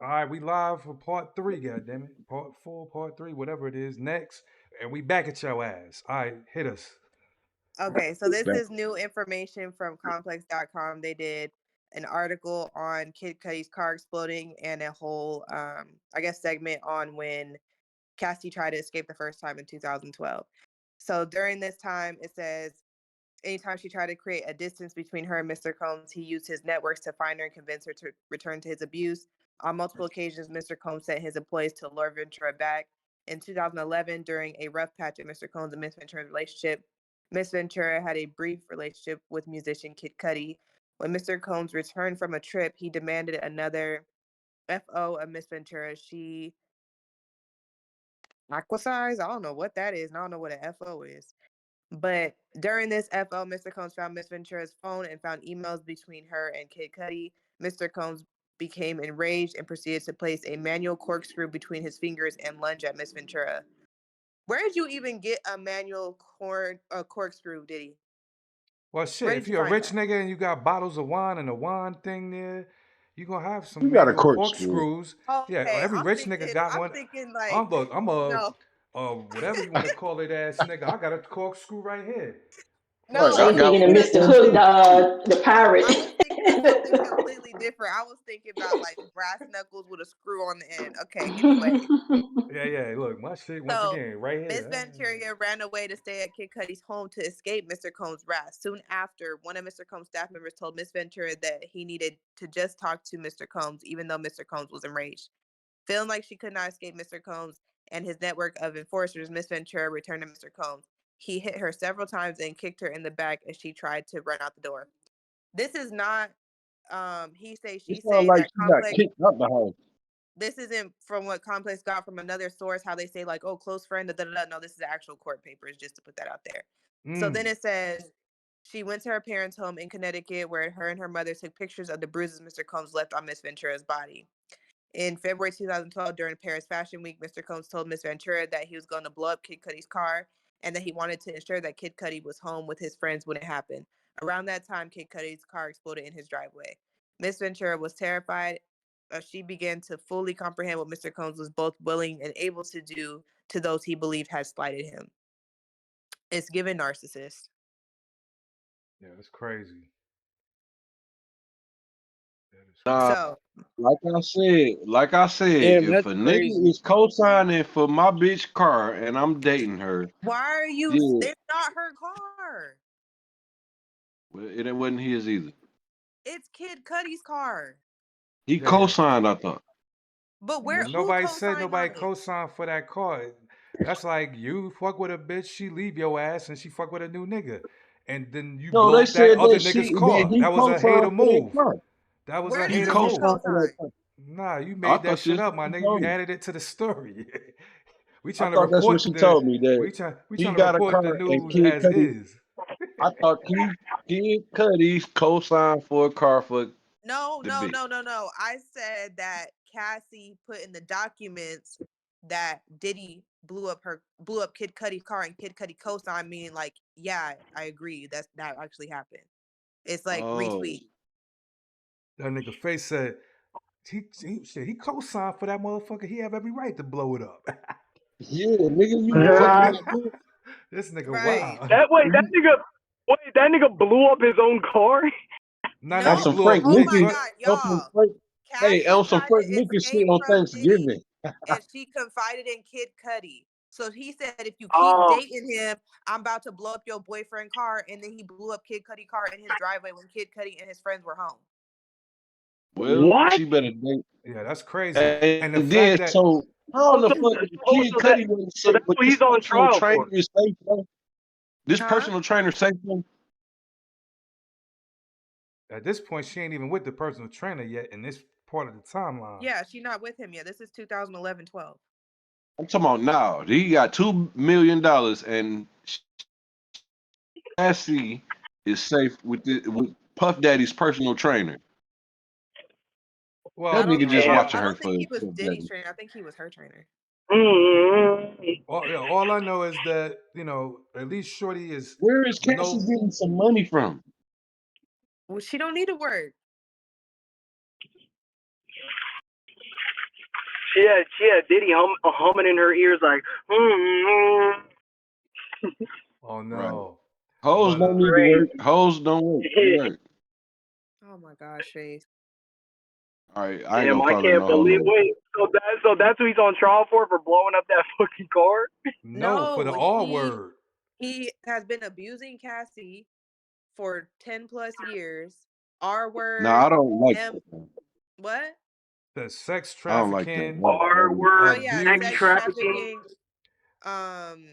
All right, we live for part three, goddammit. Part four, part three, whatever it is. Next. And we back at your ass. All right, hit us. Okay, so this is new information from complex.com. They did an article on Kid Cudi's car exploding and a whole I guess segment on when Cassie tried to escape the first time in 2012. So during this time, it says anytime she tried to create a distance between her and Mr. Combs, he used his networks to find her and convince her to return to his abuse. On multiple occasions, Mr. Combs sent his employees to lure Ventura back. In 2011, during a rough patch in Mr. Combs and Miss Ventura's relationship, Miss Ventura had a brief relationship with musician Kid Cudi. When Mr. Combs returned from a trip, he demanded another FO of Miss Ventura. She aquasized. I don't know what that is, and I don't know what an FO is. But during this FO, Mr. Combs found Miss Ventura's phone and found emails between her and Kid Cudi. Mr. Combs became enraged and proceeded to place a manual corkscrew between his fingers and lunge at Miss Ventura. Where did you even get a manual corkscrew, Diddy? Well, Where shit, did if you you're a find rich that? nigga and you got bottles of wine and a wine thing there, you gonna have some You got a manual corkscrew. corkscrews. Yeah, Okay, every rich nigga got I'm one. thinking like, I'm a no, whatever you want to call it ass nigga. I got a corkscrew right here. Fuck Right, no. Oh, I you you. I'm got thinking of thinking one of Mr. too. Hook, something. the pirate? I was thinking of something completely different. I was thinking about like brass knuckles with a screw on the end. Okay, anyway. Yeah, yeah. Look, my shit once So again right Miss here. Ventura ran away to stay at Kid Cudi's home to escape Mr. Combs' wrath. Soon after, one of Mr. Combs' staff members told Miss Ventura that he needed to just talk to Mr. Combs, even though Mr. Combs was enraged. Feeling like she could not escape Mr. Combs and his network of enforcers, Miss Ventura returned to Mr. Combs. He hit her several times and kicked her in the back as she tried to run out the door. This is not he say It she sounds say like that she got Complex. kicked out the house. This isn't from what Complex got from another source, how they say like, oh, close friend, da, da, da. No, this is actual court papers, just to put that out there. So then Mm. it says she went to her parents' home in Connecticut where her and her mother took pictures of the bruises Mr. Combs left on Miss Ventura's body. In February 2012, during Paris Fashion Week, Mr. Combs told Miss Ventura that he was going to blow up Kid Cudi's car and that he wanted to ensure that Kid Cudi was home with his friends when it happened. Around that time, Kid Cudi's car exploded in his driveway. Miss Ventura was terrified. She began to fully comprehend what Mr. Combs was both willing and able to do to those he believed had slighted him. It's given narcissist. Yeah, that's crazy. That is Nah, crazy. So like I said, Damn, if that's a nigga crazy. is co-signing for my bitch car and I'm dating her, why are you? yeah, It's not her car. well, it wasn't his either. It's Kid Cudi's car. He Yeah, yeah. co-signed, I thought. But Well, where? Who nobody said co-signed on nobody it? co-signed for that car. That's like you fuck with a bitch, she leave your ass, and she fuck with a new nigga, and then you No, blow they up that said other that nigga's that car. he That was a hater co-signed for that move. car. That was Where a He does it hater say move. co-signed for that co-sign? car. Nah, you I made that thought shit this up, what my she nigga. You told me. added it to the story. we I trying to thought that's what report she the told me that we he trying to got a report the car and news Kid as Cudi. is. I thought Kid Cudi's co-signed for a car for No, the no, bitch. no, no, no. I said that Cassie put in the documents that Diddy blew up Kid Cudi's car and Kid Cudi co-signed, meaning like, yeah, I agree. That actually happened. It's like Oh, retweet. That nigga face said he co-signed for that motherfucker. He have every right to blow it up. yeah, nigga, you fucking That with me. This nigga Right. wow. wait, that nigga blew up his own car. Nah, nah, On he No. some blew Frank up Oh Kid my Lucas, Cut. God, on some y'all. Frank, hey, Cassie on some tried to Frank Lucas shit escape on from Diddy Thanksgiving. and she confided in Kid Cudi. So he said, if you keep Oh, dating him, I'm about to blow up your boyfriend car. And then he blew up Kid Cudi car in his driveway when Kid Cudi and his friends were home. Well, what? she better date. Yeah, that's crazy. And the And fact then, that so how in Oh, the so, fuck did oh, Kid Cudi would so say, that's but what this he's on personal trial trainer for. is safe, bro? This Huh? personal trainer safe, bro? at this point she ain't even with the personal trainer yet in this part of the timeline. Yeah, she's not with him yet. This is 2011, 12. I'm talking about now. He got $2 million and Cassie is safe with Puff Daddy's personal trainer. I That Well, don't nigga think just Damn. watching I her don't for think he was Puff Diddy's Daddy. trainer. I think he was her trainer. Mm. yeah, all I know is that at least Shorty is Where is Cassie no. getting some money from? Well, she don't need to work. She had Diddy humming in her ears like, Oh Right. no. Hoes But don't need to work. Hoes don't work. You're right. Oh my gosh, Face. All right, I ain't Damn, gonna I call her can't no hoe believe. no. Wait, so that's who he's on trial for blowing up that fucking car. no, for the No, R word. he has been abusing Cassie for 10 plus years. R Nah, word, I don't like M that. what? The sex I don't like that. trafficking, R That Oh word, yeah, sex sex abuse. trafficking. trafficking, um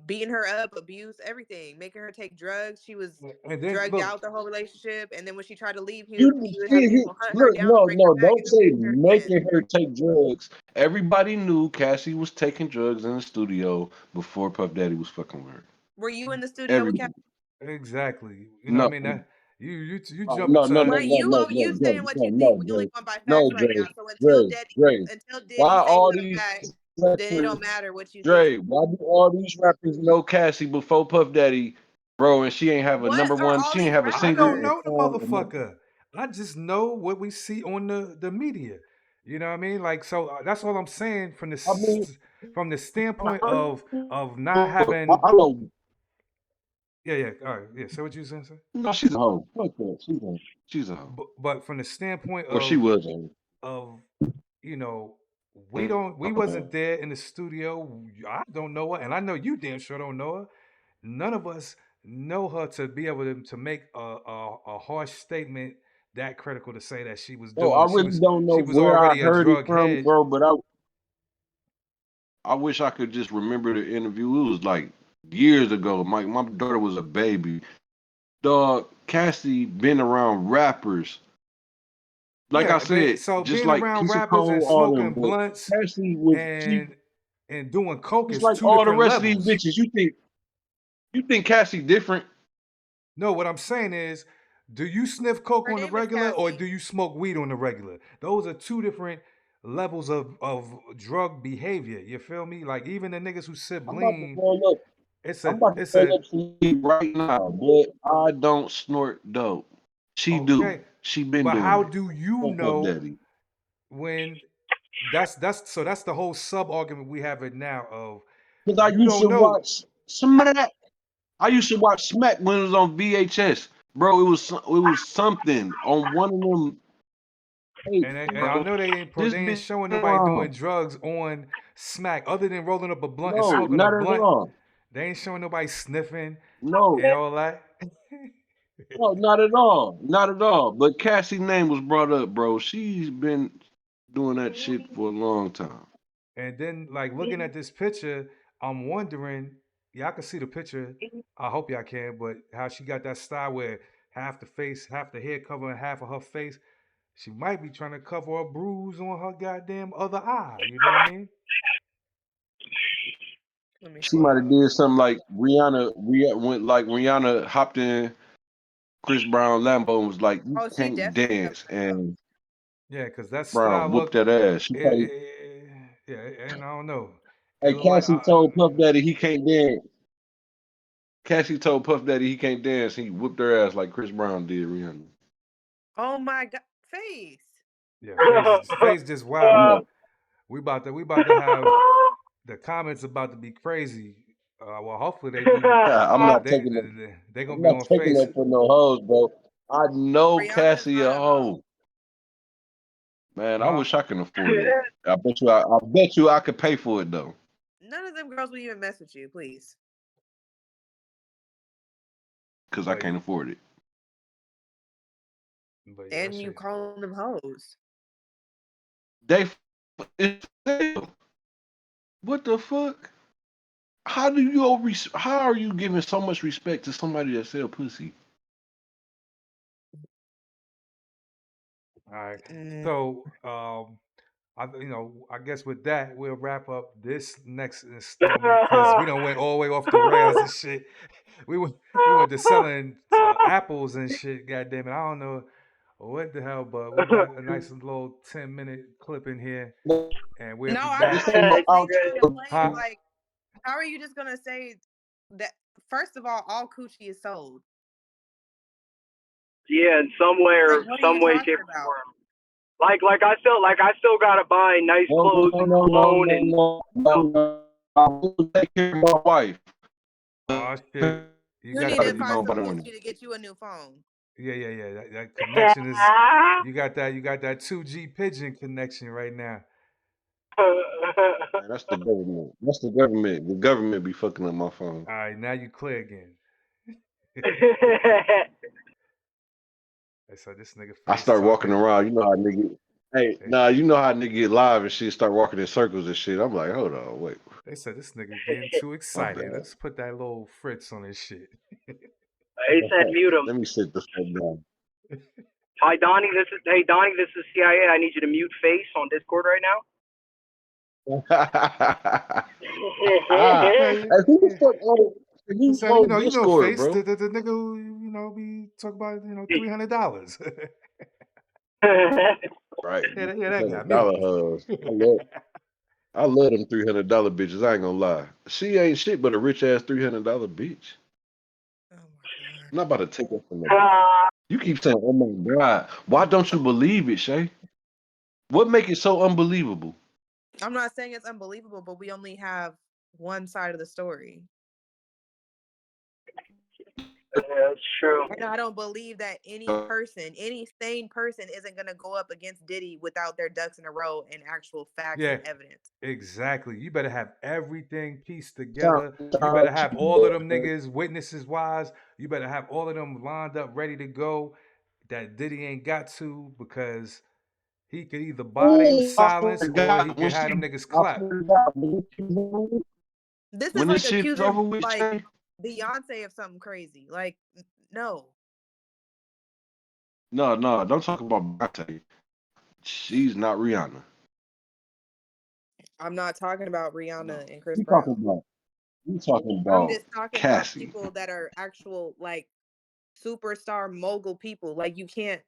beating her up, abuse, everything, making her take drugs. She was And then drugged look, out the whole relationship, and then when she tried to leave, you he would have see, people hunt her look, down and no, bring her no, back don't and say abuse her again. making her take drugs. Everybody knew Cassie was taking drugs in the studio before Puff Daddy was fucking with her. Were you in the studio with Cassie? Everybody. exactly. You know what I No, mean? That you jump no, no, no, into Right, no, no, you no, saying what no, you think. no, We only Dre. going by No, facts right Dre. now. So until Dre. Diddy Why takes all her these back, then it rappers, don't matter what you think. Dre, why do all these rappers know Cassie before Puff Daddy, bro, and she ain't have a What number are one, all she ain't these have a I single don't rappers? or know the song or nothing. motherfucker. I just know what we see on the media. You know what I mean? Like so that's all I'm saying I mean, from the standpoint I of not having know, yeah, all right, yeah. So what you saying, sir? no, she's a hoe. Fuck that. She's a hoe. But from the standpoint Or she was a of you know we hoe. wasn't there in the studio. I don't know her, and I know you damn sure don't know her. None of us know her to be able to make a harsh statement that critical to say that she was Bro, doing I it. really don't know She was where I already a heard it drug from, head. bro, but I wish I could just remember the interview. It was like years ago. My daughter was a baby. Dog, Cassie been around rappers. Like I Yeah, said, so just being like around Keisha rappers and Cole, all them, smoking but blunts Cassie was she and doing coke just is like two all the different rest of these levels. bitches. You think Cassie different? No, what I'm saying is, do you sniff coke Her on the name is regular or Cassie. do you smoke weed on the regular? Those are two different levels of drug behavior. You feel me? Like even the niggas who sip I'm about to lean, pull up. it's I'm a about to it's pull a up some weed right now, but I don't snort dope. She do. okay. She been But doing how it. do you Fuck Puff know Daddy. when that's the whole sub argument we have it now of Because I you used don't to know watch some of that. I used to watch Smack when it was on VHS, bro. It was something on one of them tapes, and I bro. know This they ain't been showing nobody doing around. drugs on smack other than rolling up a blunt and No, smoking a not at blunt. all. They ain't showing nobody sniffing No, and all that. no, not at all. Not at all. But Cassie's name was brought up, bro. She's been doing that shit for a long time. And then like looking at this picture, I'm wondering, y'all can see the picture. I hope y'all can, but how she got that style where half the face, half the head covering half of her face. She might be trying to cover a bruise on her goddamn other eye. You know what I mean? Let me She pull it might have up. did something like Rihanna hopped in Chris Brown Lambo and was like, "You Oh, she can't definitely covered dance," it up. and Yeah, because that style Brown whooped look, that ass. She probably, yeah, and I don't know. It hey, look like, Cassie told Puff Daddy he can't dance. Cassie told Puff Daddy he can't dance. He whooped her ass like Chris Brown did Rihanna. Oh my god, Face. yeah, face just Yeah, wild. We about to have the comments about to be crazy. Well, hopefully they be I'm not taking it. they gonna I'm be not on taking face. that for no hoes, bro. I know Rihanna's Cassie not a a hoe. hoe. Man, I Huh? wish I can afford it. I bet you I could pay for it though. None of them girls will even mess with you, please. Because I But can't afford it. yeah, that And you shit. calling them hoes. They it's sale. What the fuck? How are you giving so much respect to somebody that sell pussy? All right. Mm. So I guess with that we'll wrap up this next installment because we don't went all the way off the rails and shit. We went to selling apples and shit. Goddamn it, I don't know what the hell, but we got a nice little 10-minute clip in here, and we'll No, be I back. This got ain't no mad because they trying to outro. play it Huh? like, how are you just gonna say that? First of all coochie is sold. Yeah, in some way Like, or what are you some way, talking shape, or about? form. I still gotta buy nice No, clothes no, and no, no, cologne no, and no, no, no. I will take care of my wife. Oh shit. You You got need Gotta to that. be find gone by some the money. Gucci to get you a new phone. Yeah. That connection is. You got that 2G pigeon connection right now. Man, that's the government. That's the government. The government be fucking up my phone. All right, now you clear again. So this nigga I face start walking talking. around. You know how nigga. Hey, nah, you know how nigga get live and shit, start walking in circles and shit. I'm like, hold on, wait, They said this nigga getting too my excited. bad. Let's put that little Fritz on his shit. He said mute him. Let me sit the fuck down. Hi Donnie, hey Donnie, this is CIA. I need you to mute face on Discord right now. Yeah, Hey, who the yeah. fuck who So on you know, Discord, face the, bro? the nigga who be talk about $300. Right. Yeah, that guy. Mute $300 hoes. I love them $300 bitches. I ain't gonna lie. She ain't shit but a rich ass $300 bitch. Oh my god. I'm not about to take that from her. You keep saying, "Oh my God," why don't you believe it, Shay? What make it so unbelievable? I'm not saying it's unbelievable, but we only have one side of the story. That's true. And I don't believe that any person, any sane person, isn't going to go up against Diddy without their ducks in a row and actual facts Yeah, and evidence. exactly. You better have everything pieced Sound- together. You better sound have cheap, all of them but niggas witnesses wise. You better have all of them lined up, ready to go. That Diddy ain't got to because he could either buy them ooh, I swear silence to or he God, could have them niggas I clap. swear to God, when This is when like this shit's accusing over with, like Shay, Beyonce of something crazy. Like, no, no, don't talk about Beyonce. She's not Rihanna. I'm not talking about No, Rihanna and Chris you talking Brown. about you talking I'm about just talking about Cassie. people that are actual like superstar mogul people. Like you can't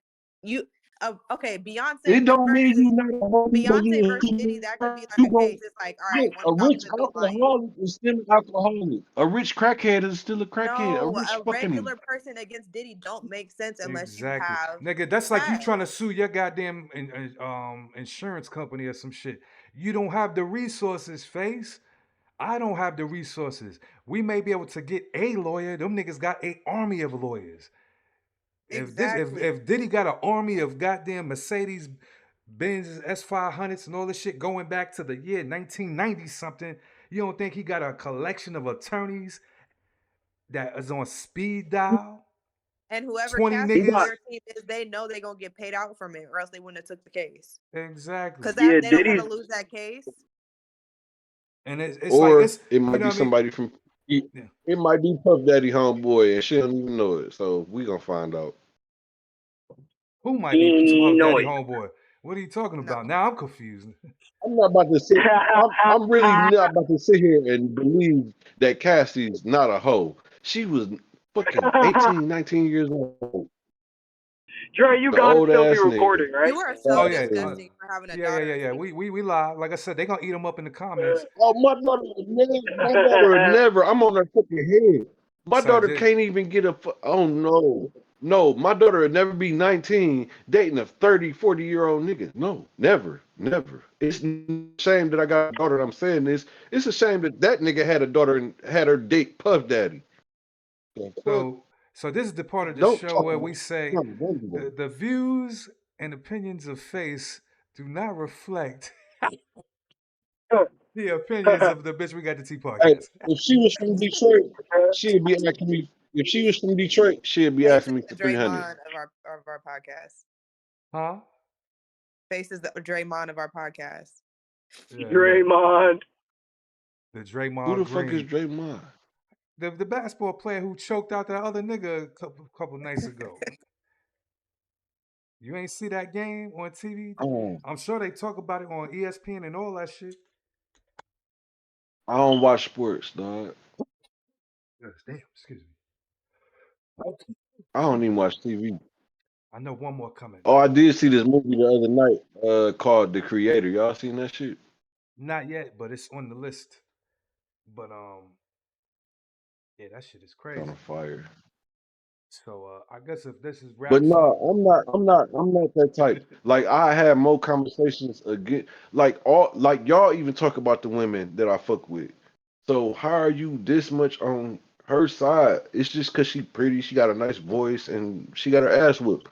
you okay, It don't mean versus you not a homie, but Beyonce you versus Diddy, that could be you like a gon' case. It's like, all right, look. one A of y'all rich could be lying. alcoholic is still an alcoholic. A rich crackhead is still a crackhead. A No, rich a fucking regular person against Diddy don't make sense unless you Exactly. have Nigga, that's like you trying to facts. sue your goddamn insurance company or some shit. You don't have the resources, face. I don't have the resources. We may be able to get a lawyer. Them niggas got a army of lawyers. Exactly. If Diddy got an army of goddamn Mercedes Benz S500s and all this shit going back to the year 1990 something, you don't think he got a collection of attorneys that is on speed dial? And whoever 20 Cassie's He got niggas? lawyer team is, they know they're gonna get paid out from it, or else they wouldn't have took the case. Because Exactly. that yeah, they don't want to Diddy's lose that case. And it's like or it's it you might know be what I mean? somebody from Yeah. it might be Puff Daddy homeboy and she don't even know it. So we gonna find out. Who might be Puff Daddy Illinois. homeboy? What are you talking No. about? Now I'm confused. I'm not about to sit. I'm really not about to sit here and believe that Cassie's not a hoe. She was fucking 18, 19 years old. Dre, you The gotta old still be ass nigga. recording, right? You are so Oh yeah, disgusting for having a yeah. daughter and Yeah. speaking. We lie. Like I said, they gonna eat them up in the comments. Oh, my daughter would never. I'm on her fucking head. My So daughter just can't even get a. Oh no, no. My daughter would never be 19 dating a 30, 40-year-old nigga. No, never, never. It's a shame that I got a daughter. I'm saying this. It's a shame that that nigga had a daughter and had her date Puff Daddy. The fuck? so this is the part of the Don't show talk where we about. say No, don't do that. the views and opinions of Face do not reflect the opinions of the bitch we got the Tea Hey, podcast. if she was from Detroit, she'd be asking me. If she was from Detroit, she'd be Face asking is me the for 300. Draymond of our podcast. Huh? Face is the Draymond of our podcast. Yeah. Draymond. The Who Draymond the fuck is Green. Draymond? The basketball player who choked out that other nigga a couple nights ago. You ain't see that game on TV? Oh, I'm sure they talk about it on ESPN and all that shit. I don't watch sports, dog. Yes, damn, excuse me. I don't even watch TV. I know one more coming. Oh, I did see this movie the other night, called The Creator. Y'all seen that shit? Not yet, but it's on the list. But yeah, that shit is It's on crazy. a fire. So I guess if this is But wraps no, up, I'm not that type. Like I had more conversations again. Like y'all even talk about the women that I fuck with. So how are you this much on her side? It's just because she pretty, she got a nice voice, and she got her ass whooped.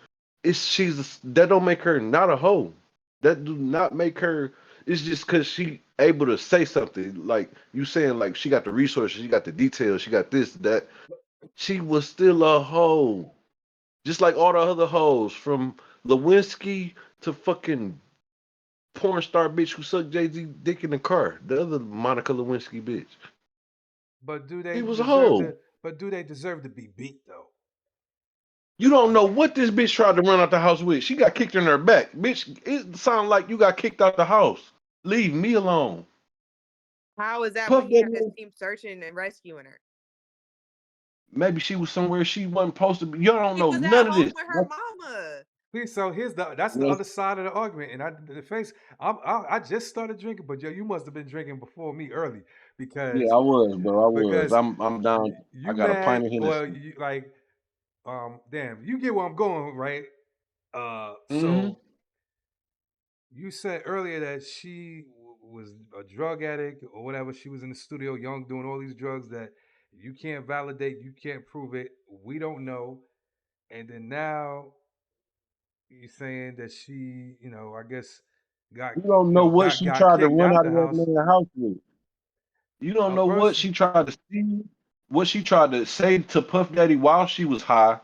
That don't make her not a hoe. That do not make her. It's just because she able to say something. Like you saying, like she got the resources, she got the details, she got this, that. She was still a hoe. Just like all the other hoes, from Lewinsky to fucking porn star bitch who sucked Jay-Z dick in the car. The other Monica Lewinsky bitch. but do He they was a deserve hoe. to? But do they deserve to be beat though? You don't know what this bitch tried to run out the house with. She got kicked in her back. Bitch, it sounds like you got kicked out the house. Leave me alone. How is that when Puff he had his Daddy, team searching and rescuing her? maybe she was somewhere she wasn't supposed to be. You don't He know was at none of home this. with her mama. Please, so here's that's the other side of the argument, and the face. I just started drinking, but yo, you must have been drinking before me early Yeah, because I was, bro. I was. because I'm down. I you got a pint mad. of Well, Hennessy. you like damn, you get where I'm going, right? Mm-hmm. So you said earlier that she was a drug addict or whatever. She was in the studio, young, doing all these drugs that you can't validate, you can't prove it. We don't know. And then now you're saying that she, I guess got, You don't know what got she got tried to kicked run out out the of that house. man's house with. You don't A know what person, she tried to see, what she tried to say to Puff Daddy while she was high.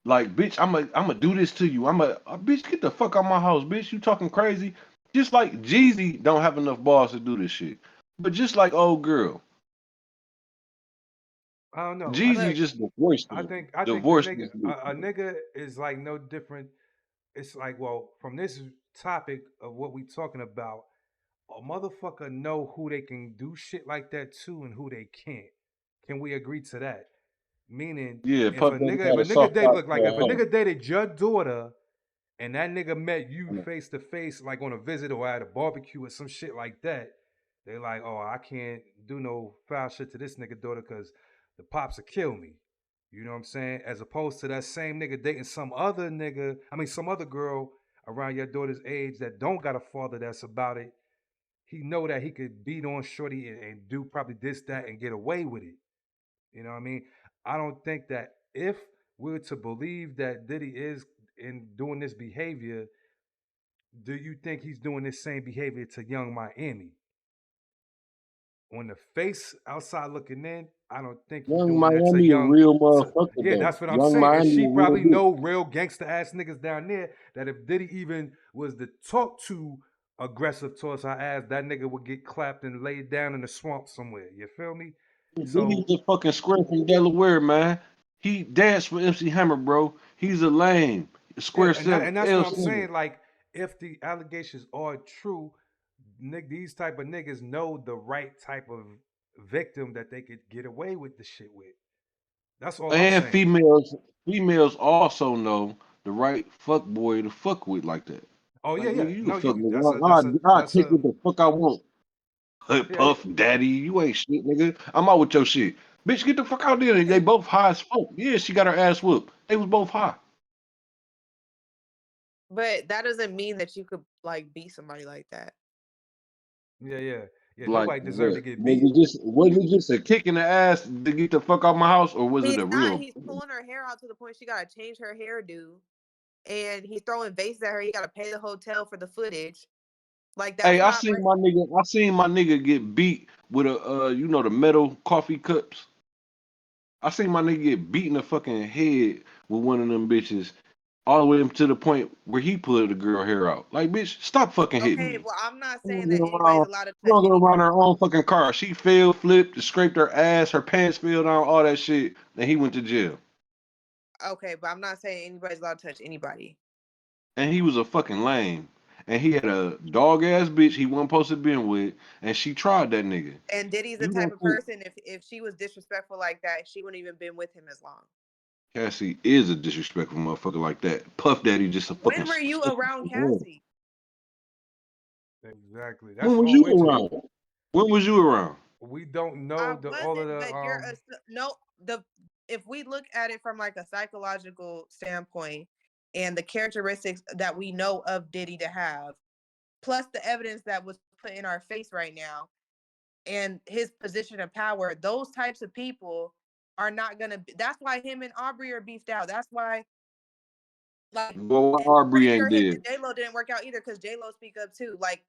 Like, bitch, I'm do this to you. Bitch, get the fuck out my house, bitch. You talking crazy? Just like Jeezy don't have enough balls to do this shit. But just like old girl, I don't know. I Jeezy Look, think, just divorced I her. think, I think the Divorced nigga, this bitch. a nigga is like no different. It's like, well, from this topic of what we talking about, a motherfucker know who they can do shit like that to and who they can't. Can we agree to that? Meaning, Yeah, if Puff a Daddy nigga, if had a a nigga soft date spot look like if for a her. nigga dated your daughter and that nigga met you face to face, like on a visit or at a barbecue or some shit like that, they like, oh, I can't do no foul shit to this nigga daughter because the pops will kill me. You know what I'm saying? As opposed to that same nigga dating some other nigga, some other girl around your daughter's age that don't got a father that's about it. He know that he could beat on Shorty and do probably this, that, and get away with it. You know what I mean? I don't think that if we're to believe that Diddy is in doing this behavior, do you think he's doing this same behavior to Young Miami? On the face outside looking in, I don't think he's Young doing that to Miami a young. real To, motherfucker yeah, though. that's what I'm Young saying. And Miami she a real probably bitch. know real gangster ass niggas down there that if Diddy even was to talk to aggressive towards her ass, that nigga would get clapped and laid down in the swamp somewhere. You feel me? Diddy's So a fucking square from Delaware, man. He danced with MC Hammer, bro. He's a lame. yeah, Square and that, seven, and that's what L I'm seven. saying. Like, if the allegations are true, these type of niggas know the right type of victim that they could get away with the shit with. That's all I'm And saying. females also know the right fuck boy to fuck with like that. Oh yeah, Like yeah. nigga, you can No, fuck you. me. That's a I that's a I that's take a what the fuck I want. yeah. Puff Daddy, you ain't shit, nigga. I'm out with your shit. Bitch, get the fuck out there. They both high as fuck. Yeah, she got her ass whooped. They was both high. but that doesn't mean that you could like beat somebody like that. Yeah, yeah, yeah. Like Nobody deserved to what? get beat. Was it just a kick in the ass to get the fuck out my house, or was it He's a not. real? He's pulling her hair out to the point she got to change her hairdo, and he's throwing vases at her. He got to pay the hotel for the footage. Like that's Hey, I not seen right. my nigga. I seen my nigga get beat with a the metal coffee cups. I seen my nigga get beat in the fucking head with one of them bitches, all the way up to the point where he pulled the girl hair out. Like, bitch, stop fucking hitting Okay, me. well, I'm not She saying don't get that anybody's around. allowed to She touch don't get around anybody. her own fucking car. She fell, flipped, scraped her ass, her pants fell down, all that shit, and he went to jail. Okay, but I'm not saying anybody's allowed to touch anybody. And he was a fucking lame. And he had a dog ass bitch he wasn't supposed to be with, and she tried that nigga. And Diddy's the You type gonna of think person if she was disrespectful like that, she wouldn't even been with him as long. Cassie is a disrespectful motherfucker like that? Puff Daddy just a fucking When were you sister around from him. Cassie? Exactly. When That's was all you we're talking. around? When was you around? We don't know I all of wasn't, the but you're no the if we look at it from like a psychological standpoint and the characteristics that we know of Diddy to have, plus the evidence that was put in our face right now, and his position of power, those types of people are not gonna. That's why him and Aubrey are beefed out. That's why, like, Well, why and I'm Aubrey pretty sure ain't him dead? and J Lo didn't work out either because J Lo speak up too. Like,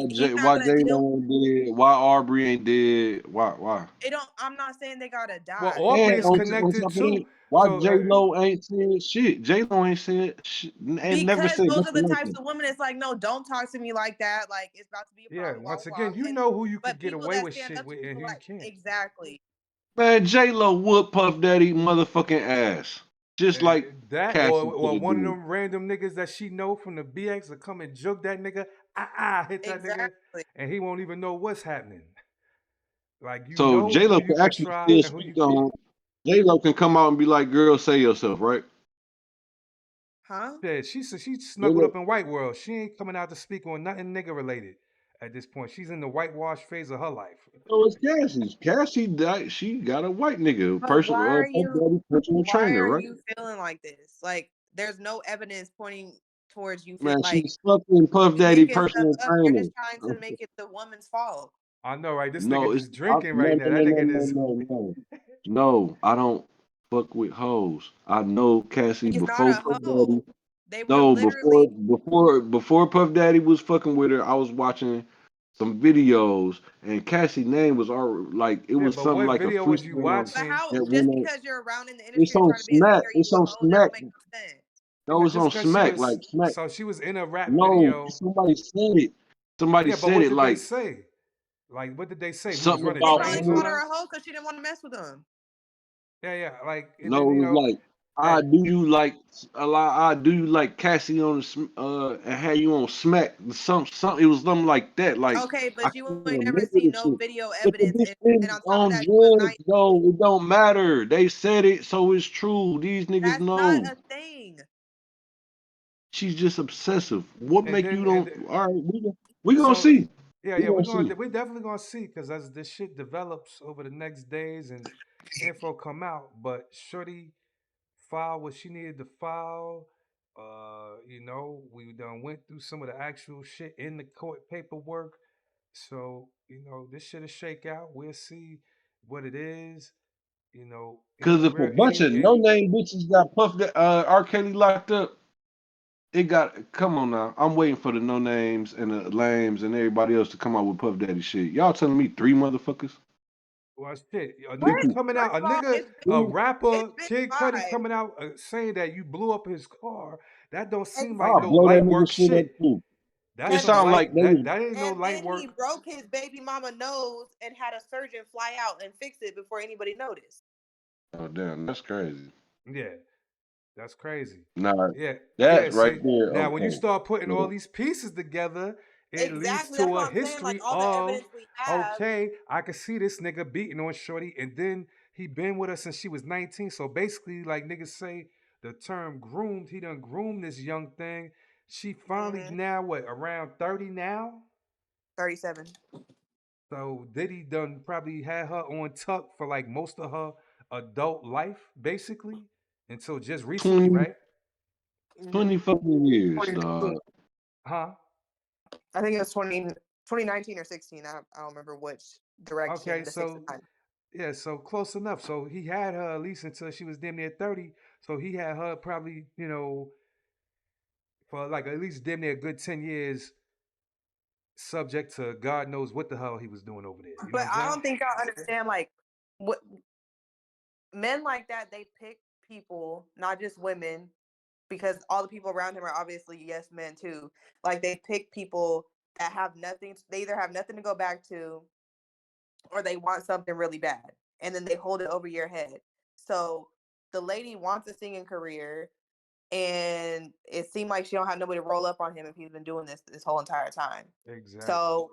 he's not Why gonna J deal. Lo ain't dead? Why Aubrey ain't dead? Why? It don't. I'm not saying they gotta Well, die. Aubrey And is on connected top of that, too. why So J Lo ain't said shit? J Lo ain't said shit, and never Because said those are the nothing like types that. of women. It's like, no, don't talk to me like that. Like, it's about to be a yeah, problem. Blah once blah blah. again, you And know who you but could get people away that with stand shit up to with and people who you like can't. exactly. Man, J Lo would Puff Daddy motherfucking ass, just like That Cassie could or have one of did. them random niggas that she know from the BX to come and joke that nigga, hit that nigga, Exactly. and he won't even know what's happening. Like you So know J who Lo you can could actually try still and who you speak can't. on. J Lo can come out and be like, "Girl, say yourself," right? Huh? Yeah, she J snuggled Lo, up in white world. She ain't coming out to speak on nothing nigga related at this point. She's in the whitewash phase of her life. so it's Cassie. Cassie died. She got a white nigga, But why are Puff you Daddy personal why trainer, are right? you feeling like this? Like, there's no evidence pointing towards you feel Man, like she's fucking Puff you Daddy making stuff personal up. You're trainer. just trying to make it the woman's fault. I know, right? This No, nigga it's just drinking no, right no, now. no, That no, nigga no, just no, no. No, I don't fuck with hoes. I know Cassie He's not before a Puff hoe. Daddy. They were No, literally before Puff Daddy was fucking with her, I was watching some videos, and Cassie name was already like it yeah. was But something what like a video was you freestyle but watching? how that just went on. because you're around in the It's industry and on trying to be a singer, Smack. you It's a on hoe, that Smack. don't make no sense. No, Yeah, it's just on because she Smack. was Like Smack. so she was in a rap No, video. somebody said it. Somebody Yeah, but said what it did they like say? Like, what did they say? We was something running They about probably trains on called her. her her. a hoe because she didn't want to mess with them. Yeah, yeah. Like, and No, then it was like, I at do you like a lot. I do you like Cassie on the and had you on Smack. Some. It was something like that. Like Okay, I but can't you ain't remember never the seen no shit. video But the evidence, bitch and been on top of on that, she was drugs, 19. though. It don't matter. They said it, so it's true. These niggas That's not know. a thing. She's just obsessive. What and make you then don't? All right, we gonna so see. yeah, We yeah. gonna see. We're definitely gonna see because as this shit develops over the next days and info come out. But Shorty filed what she needed to file. We done went through some of the actual shit in the court paperwork. So, this shit will shake out. We'll see what it is. Cause if a We're bunch of no name bitches got puffed, R. Kelly locked up. It got come on now. I'm waiting for the no names and the lames and everybody else to come out with Puff Daddy shit. Y'all telling me three motherfuckers? well, shit. A What? nigga Three, coming First out, of all, a three. it's rapper, been Kid Cudi five, coming out saying that you blew up his car. That don't seem like I'll no blow that light nigga work shit up shit. too. That's It and some sound then like light. they was That ain't no and light then he work. broke his baby mama nose and had a surgeon fly out and fix it before anybody noticed. oh damn, that's crazy. Yeah. That's crazy. Nah, Yeah, yeah. that's right See, there. now when you Okay. start putting all Yeah. these pieces together, it leads Exactly. That's to a what I'm saying. Like history all the of, evidence we have. okay, I can see this nigga beating on Shorty, and then he been with her since she was 19. So basically, like niggas say, the term groomed, he done groomed this young thing. She finally Hmm. now what, around 30 now? 37. So Diddy done probably had her on tuck for like most of her adult life, basically, until just recently, 20, right? 20 Hmm. fucking years, 2019. dog. Huh? I think it was 2019 or 16. I don't remember which Okay, direction the six so and nine. yeah, so close enough. So he had her at least until she was damn near 30. So he had her probably, for like at least damn near a good 10 years subject to God knows what the hell he was doing over there. You know what But I'm I saying? don't think y'all understand. Like, what men like that, they pick people, not just women, because all the people around him are obviously yes men too. Like they pick people that have nothing. They either have nothing to go back to, or they want something really bad, and then they hold it over your head. So the lady wants a singing career, and it seemed like she don't have nobody to roll up on him if he's been doing this whole entire time. Exactly. So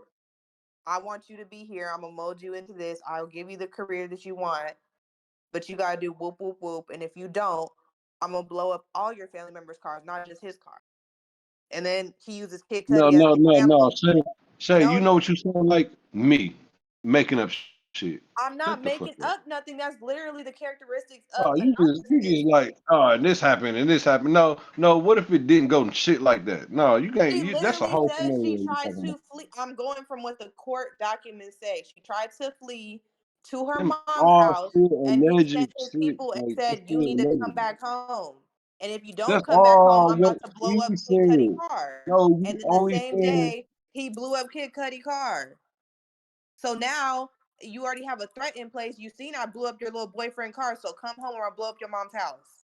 I want you to be here. I'm gonna mold you into this. I'll give you the career that you want, but you gotta do whoop whoop whoop. And if you don't, I'm gonna blow up all your family members' cars, not just his car. And then he uses Kid No, Cudi as no, an no, no. example. Shay, you No, know what you sound like? Me making up shit. shit. I'm not Shut the fuck making up. up nothing. That's literally the characteristics Oh, of a you narcissist. just like, oh, and this happened and this happened. No, no. What if it didn't go and shit like that? No, you can't. She That's a literally whole says she scenario you tried talking to about. flee. I'm going from what the court documents say. She tried to flee to her Them mom's all house, still and he alleged sent his shit. people and Like it's said, "You still need to come alleged. back home. And if you don't That's come back home, all I'm what about to blow she up Kid Cudi said. car." No, you And then the only same saying day, he blew up Kid Cudi car. So now you already have a threat in place. You seen I blew up your little boyfriend car, so come home or I'll blow up your mom's house.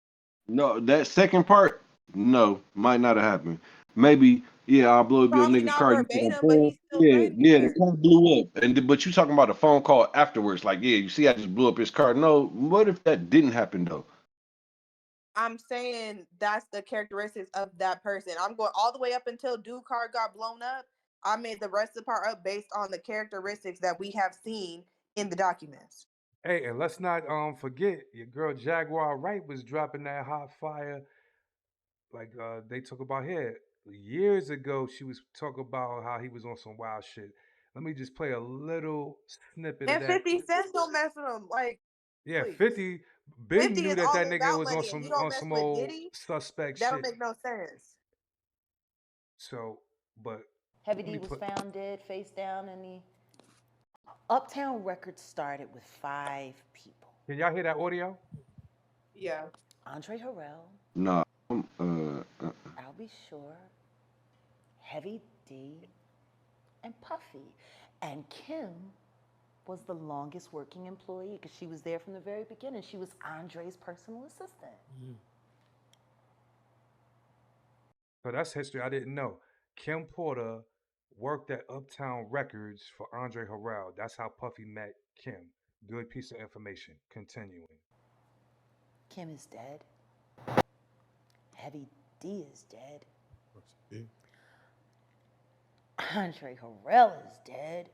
no. That second part, no, might not have happened. Maybe, yeah, I'll blow up your Probably nigga not car. You got a verbatim, but phone. he still Yeah, threatened yeah, the her. car blew up, but you talking about the phone call afterwards? Like, yeah, you see, I just blew up his car. No, what if that didn't happen though? I'm saying that's the characteristics of that person. I'm going all the way up until dude car got blown up. I made the rest of the part up based on the characteristics that we have seen in the documents. Hey, and let's not forget your girl Jaguar Wright was dropping that hot fire. Like they talk about here years ago. She was talking about how he was on some wild shit. Let me just play a little snippet of And that. 50 Cent don't mess with him. Like, Yeah, please. 50 been 50 knew is that all that nigga about was money, and you don't on mess some with old Diddy. suspect That don't shit. make no sense. So, but Heavy let D me was put. found dead, face down, and the Uptown Records started with 5 people: Can y'all hear that audio? Yeah. Andre Harrell, Nah, Albie Shore, Heavy D, and Puffy. And Kim was the longest working employee because she was there from the very beginning. She was Andre's personal assistant. So that's history I didn't know. Kim Porter worked at Uptown Records for Andre Harrell. That's how Puffy met Kim. Good piece of information. Continuing. Kim is dead. Heavy D is dead. Andre Harrell is dead.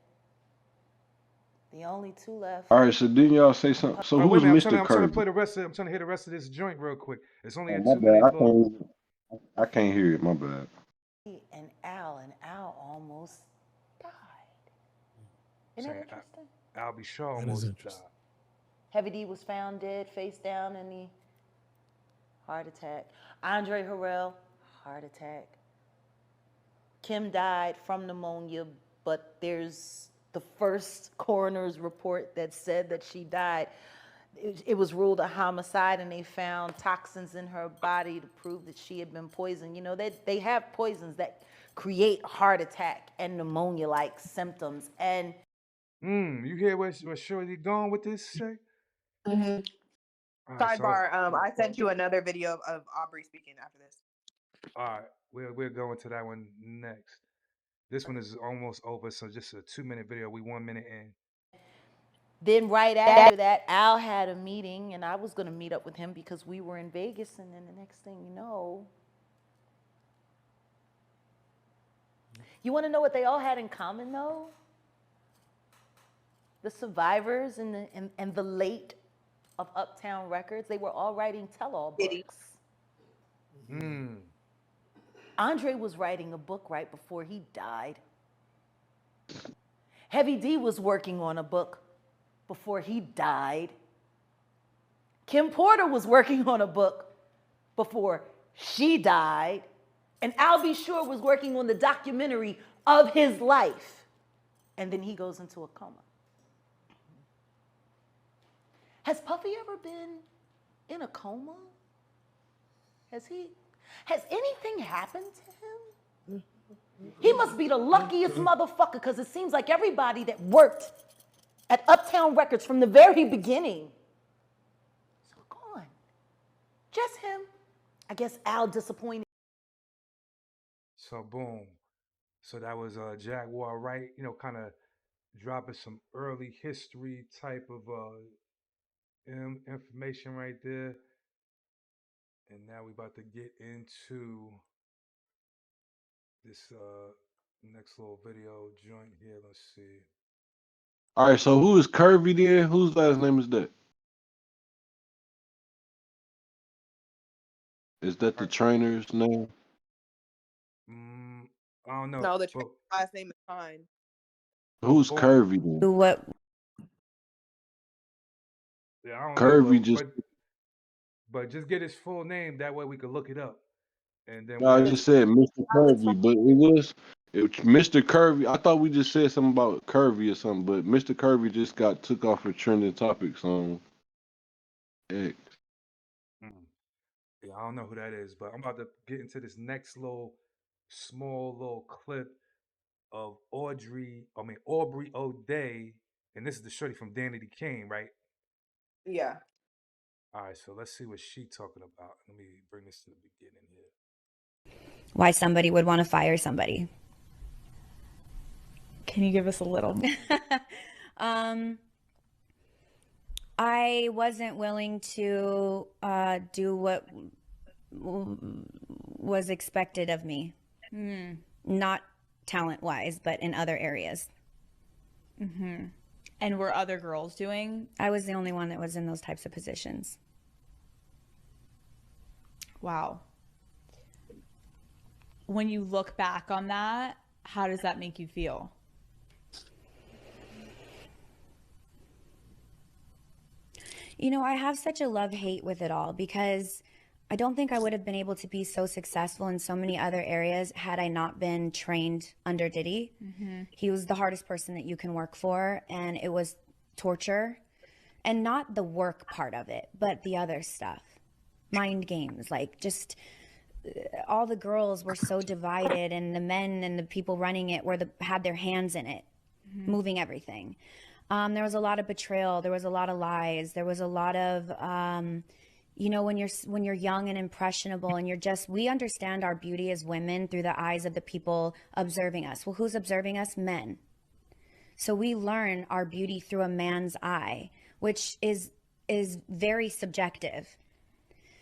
The only 2 left. all right. So didn't y'all say something? So Oh, wait a who's minute. Mister I'm trying to Kirby? play the rest of. I'm trying to hear the rest of this joint real quick. It's only Oh, a my two bad. minute little. I can't hear it. My bad. And Al almost died. Isn't that Saying interesting? Albie Shaw That is almost interesting. died. Heavy D was found dead, face down in the heart attack. Andre Harrell, heart attack. Kim died from pneumonia, but there's the first coroner's report that said that she died. It was ruled a homicide, and they found toxins in her body to prove that she had been poisoned. You know, they have poisons that create heart attack and pneumonia-like symptoms. And You hear where Shorty going with this shit? Mm-hmm. All right, so Sidebar. I sent you another video of Aubrey speaking after this. all right, we'll go into that one next. This one is almost over, so just a 2 minute video. We 1 minute in. then right after that, Al had a meeting, and I was going to meet up with him because we were in Vegas. And then the next thing you want to know what they all had in common, though? The survivors and the late of Uptown Records, they were all writing tell-all Diddy. books. Mm. Andre was writing a book right before he died. Heavy D was working on a book before he died. Kim Porter was working on a book before she died. And Albie Shore was working on the documentary of his life. And then he goes into a coma. Has Puffy ever been in a coma? Has anything happened to him? He must be the luckiest motherfucker, because it seems like everybody that worked at Uptown Records from the very beginning is gone. Just him. I guess Al disappointed. So boom. So that was Jaguar Wright. You know, kind of dropping some early history type of information right there. And now we about to get into this next little video joint here. Let's see. All right. So who is Kirby then? Whose last name is that? Is that All the right. trainer's name? I don't know, No, the but last name is fine. Who's boom. Kirby then? What Yeah, I don't know, Curvy just but just get his full name. That way we could look it up, and then no, I we'll. just said Mr. I was trying. Curvy, but it was Mr. Curvy. I thought we just said something about Curvy or something, but Mr. Curvy just got took off for trending topics on X. Mm. Yeah, I don't know who that is, but I'm about to get into this next small little clip of Aubrey O'Day, and this is the shorty from Danity Kane, right? Yeah. All right, so let's see what she talking about. Let me bring this to the beginning here. Why somebody would want to fire somebody. Can you give us a little? I wasn't willing to do what was expected of me. Not talent wise, but in other areas. And were other girls doing? I was the only one that was in those types of positions. Wow. When you look back on that, how does that make you feel? You know, I have such a love-hate with it all because I don't think I would have been able to be so successful in so many other areas had I not been trained under Diddy. He was the hardest person that you can work for, and it was torture. And not the work part of it, but the other stuff. Mind games, like just all the girls were so divided, and the men and the people running it had their hands in it, moving everything. There was a lot of betrayal. There was a lot of lies. There was a lot of, when you're young and impressionable, and we understand our beauty as women through the eyes of the people observing us. Well, who's observing us? Men. So we learn our beauty through a man's eye, which is very subjective.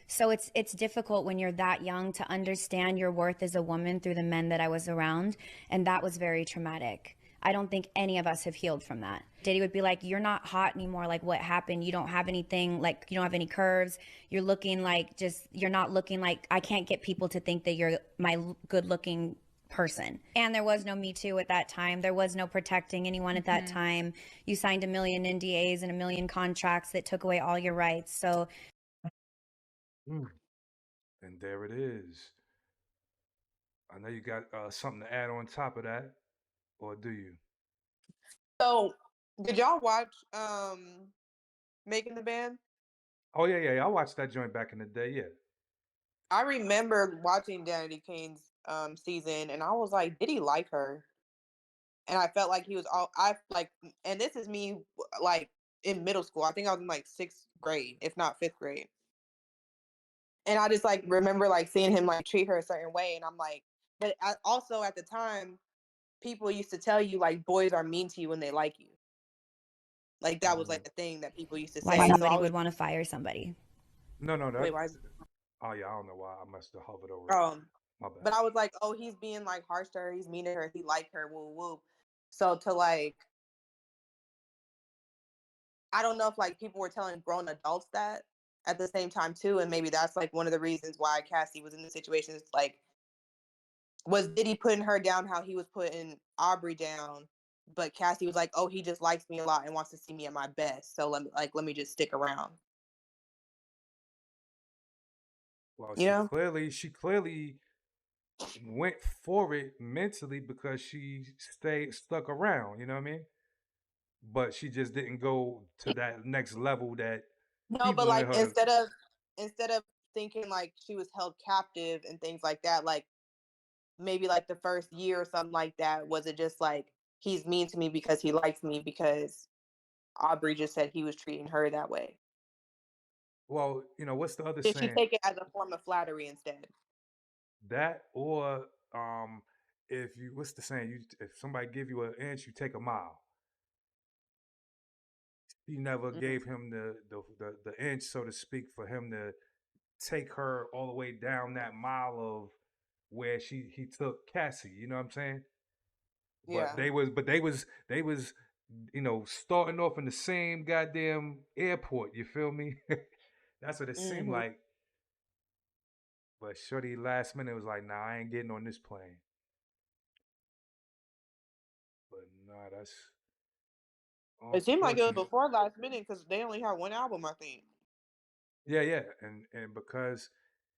So it's difficult when you're that young to understand your worth as a woman through the men that I was around, and that was very traumatic. I don't think any of us have healed from that. Diddy would be like, "You're not hot anymore. Like, what happened? You don't have anything. Like, you don't have any curves. You're looking like you're not looking like, I can't get people to think that you're my good-looking person." And there was no Me Too at that time. There was no protecting anyone at that time. You signed a million NDAs and a million contracts that took away all your rights. So Mm. And there it is. I know you got something to add on top of that, or do you? So, did y'all watch Making the Band? Oh yeah. I watched that joint back in the day. Yeah. I remember watching Danity Kane's season, and I was like, did he like her? And I felt like he was all I like. And this is me like in middle school. I think I was in like sixth grade, if not fifth grade. And I just like remember like seeing him like treat her a certain way, and I'm like, but also at the time, people used to tell you like boys are mean to you when they like you. Like that was Mm. like a thing that people used to why say. So somebody I was would want to fire somebody. No, wait, that. why is Oh yeah, I don't know why I must have hovered over it. My bad. but I was like, oh, he's being like harsh to her, he's mean to her, he liked her, woo woo. So to like I don't know if like people were telling grown adults that at the same time too, and maybe that's like one of the reasons why Cassie was in the situation. Is like, was Diddy putting her down how he was putting Aubrey down, but Cassie was like, oh, he just likes me a lot and wants to see me at my best, so let me just stick around. Well, You know? she clearly went for it mentally because she stayed stuck around. You know what I mean? But she just didn't go to that next level that No, he but wanted like her to. instead of thinking like she was held captive and things like that, like maybe like the first year or something like that, was it just like he's mean to me because he likes me because Aubrey just said he was treating her that way? Well, what's the other Did she saying? take it as a form of flattery instead? That or if you what's the saying? If somebody give you an inch, you take a mile. He never Mm-hmm. gave him the inch, so to speak, for him to take her all the way down that mile of where he took Cassie. You know what I'm saying? But Yeah. they was starting off in the same goddamn airport. You feel me? That's what it seemed Mm-hmm. like. But Shorty last minute was like, "Nah, I ain't getting on this plane." But nah, It seemed like it was unfortunate. before last minute because they only had one album, I think. Yeah, yeah, and because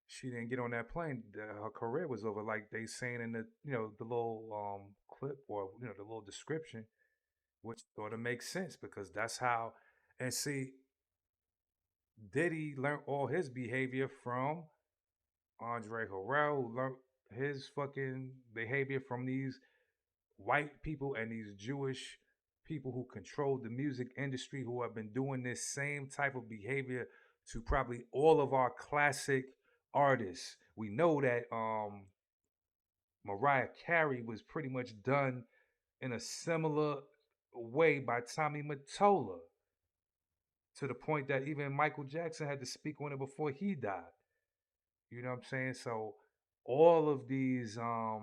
she didn't get on that plane, her career was over. Like they saying in the the little clip, or the little description, which sort of makes sense because that's how. And see, Diddy learned all his behavior from Andre Harrell, who learned his fucking behavior from these white people and these Jewish people who control the music industry, who have been doing this same type of behavior to probably all of our classic artists. We know that Mariah Carey was pretty much done in a similar way by Tommy Mottola, to the point that even Michael Jackson had to speak on it before he died. You know what I'm saying? So all of these I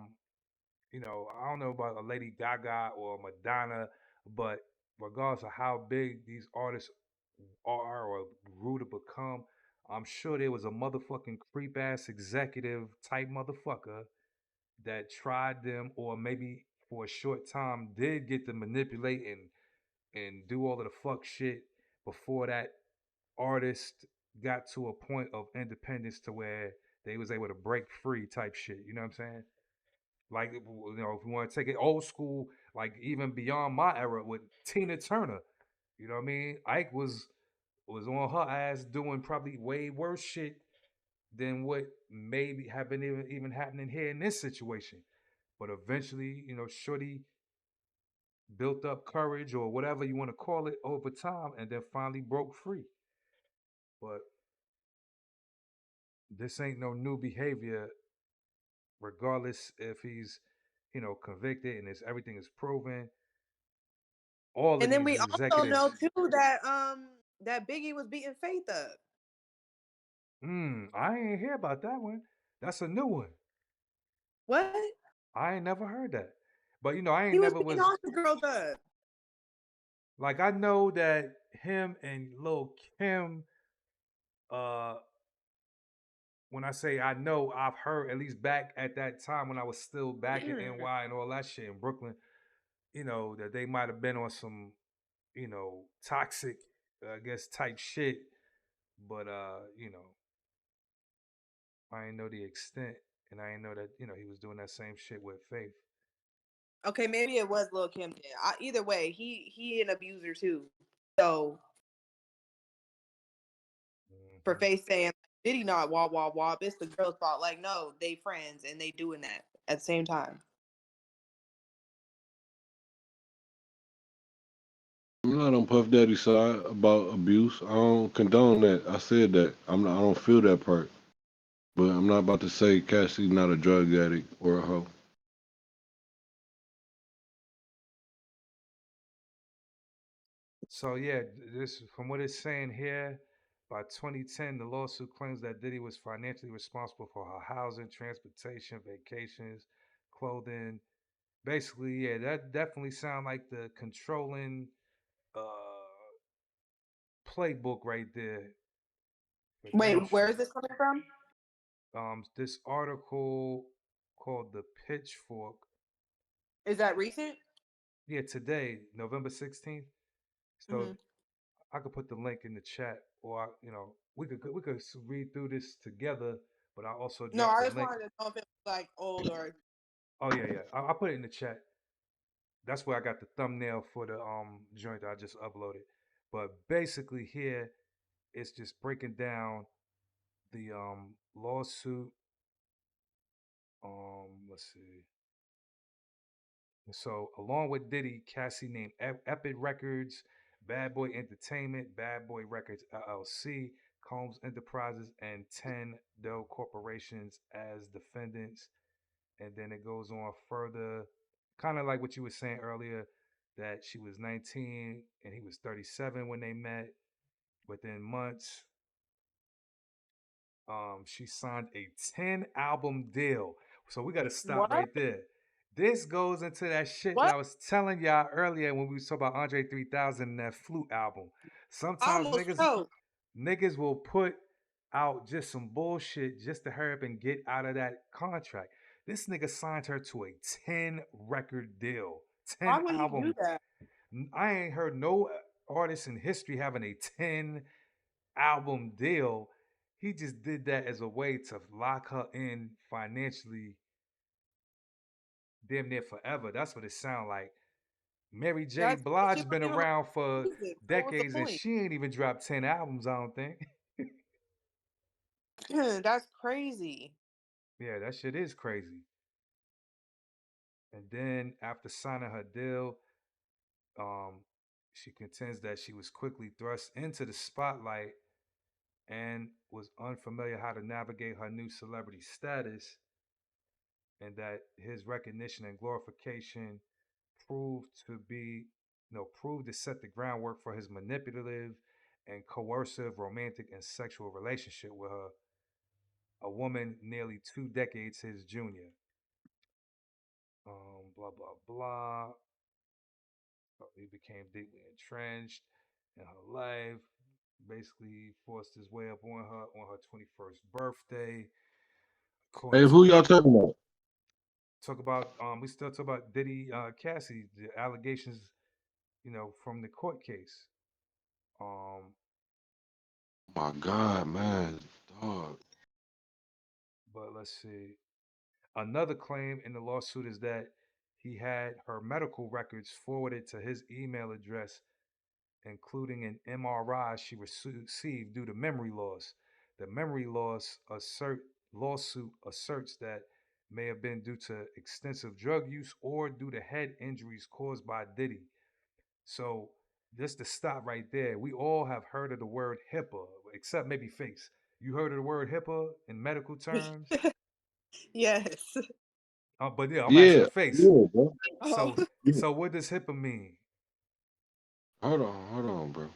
don't know about a Lady Gaga or Madonna, but regardless of how big these artists are or grew to become, I'm sure there was a motherfucking creep ass executive type motherfucker that tried them, or maybe for a short time did get to manipulate and do all of the fuck shit before that artist got to a point of independence to where they was able to break free type shit. You know what I'm saying? Like if you want to take it old school, like even beyond my era with Tina Turner. You know what I mean? Ike was on her ass doing probably way worse shit than what maybe have been even happening here in this situation. But eventually, Shorty built up courage or whatever you want to call it over time, and then finally broke free. But this ain't no new behavior, regardless if he's convicted and everything is proven. All of And then these we also know executives. too that Biggie was beating Faith up. I ain't hear about that one. That's a new one. What? I ain't never heard that. But I He ain't was never beating was all the girls up. like, I know that him and Lil Kim, uh when I say I know, I've heard at least back at that time when I was still back in NY and all that shit in Brooklyn, that they might have been on some, toxic, I guess, type shit. But I didn't know the extent, and I didn't know that he was doing that same shit with Faith. Okay, maybe it was Lil Kim. Then. Either way, he an abuser too. So for Hmm. Faith saying did he not wah wah wah, it's the girl's fault. Like no, they friends and they doing that at the same time. I'm not on Puff Daddy's side about abuse. I don't condone that. I said that. I don't feel that part. But I'm not about to say Cassie's not a drug addict or a hoe. So yeah, this from what it's saying here. By 2010, the lawsuit claims that Diddy was financially responsible for her housing, transportation, vacations, clothing. Basically, yeah, that definitely sound like the controlling playbook right there. For Wait, damn where sure. is this coming from? This article called "The Pitchfork." Is that recent? Yeah, today, November 16th. So Hmm. I could put the link in the chat, or we could read through this together. But I also No, dropped I the just link. wanted to know if it was like old or. Oh yeah, yeah. I'll put it in the chat. That's where I got the thumbnail for the joint that I just uploaded. But basically here it's just breaking down the lawsuit. Let's see. So, along with Diddy, Cassie named Epic Records, Bad Boy Entertainment, Bad Boy Records LLC, Combs Enterprises, and 10 Doe Corporations as defendants. And then it goes on further, kind of like what you were saying earlier, that she was 19 and he was 37 when they met. Within months, she signed a 10 album deal. So we got to stop What? right there. This goes into that shit that What? I was telling y'all earlier when we talked about Andre 3000 and that flute album. I Sometimes almost niggas choked. niggas will put out just some bullshit just to hurry up and get out of that contract. This nigga signed her to a 10 record deal. Why 10 would he do album. that? I ain't heard no artist in history having a 10 album deal. He just did that as a way to lock her in financially damn near forever. That's what it sounds like. Mary J. That's she Blige wasn't been even like around for music. So what was the decades and point? she ain't even dropped 10 albums, I don't think. That's crazy. Yeah, that shit is crazy. And then after signing her deal, um, she contends that she was quickly thrust into the spotlight and was unfamiliar how to navigate her new celebrity status, and that his recognition and glorification proved to be, proved to set the groundwork for his manipulative and coercive romantic and sexual relationship with her, a woman nearly 2 decades his junior. Blah blah blah. He became deeply entrenched in her life. Basically, he forced his way up on her 21st birthday. Hey, According to who y'all talking about? talk about, we still talk about Diddy, Cassie, the allegations, from the court case. Um, My God, man, dog. but let's see. Another claim in the lawsuit is that he had her medical records forwarded to his email address, including an MRI she received due to memory loss. The memory loss lawsuit asserts that may have been due to extensive drug use or due to head injuries caused by Diddy. So just to stop right there, we all have heard of the word HIPAA, except maybe Face. You heard of the word HIPAA in medical terms? Yes. But yeah, I'm asking Yeah, Face. yeah, bro. Oh. So Yeah. so what does HIPAA mean? Hold on, bro.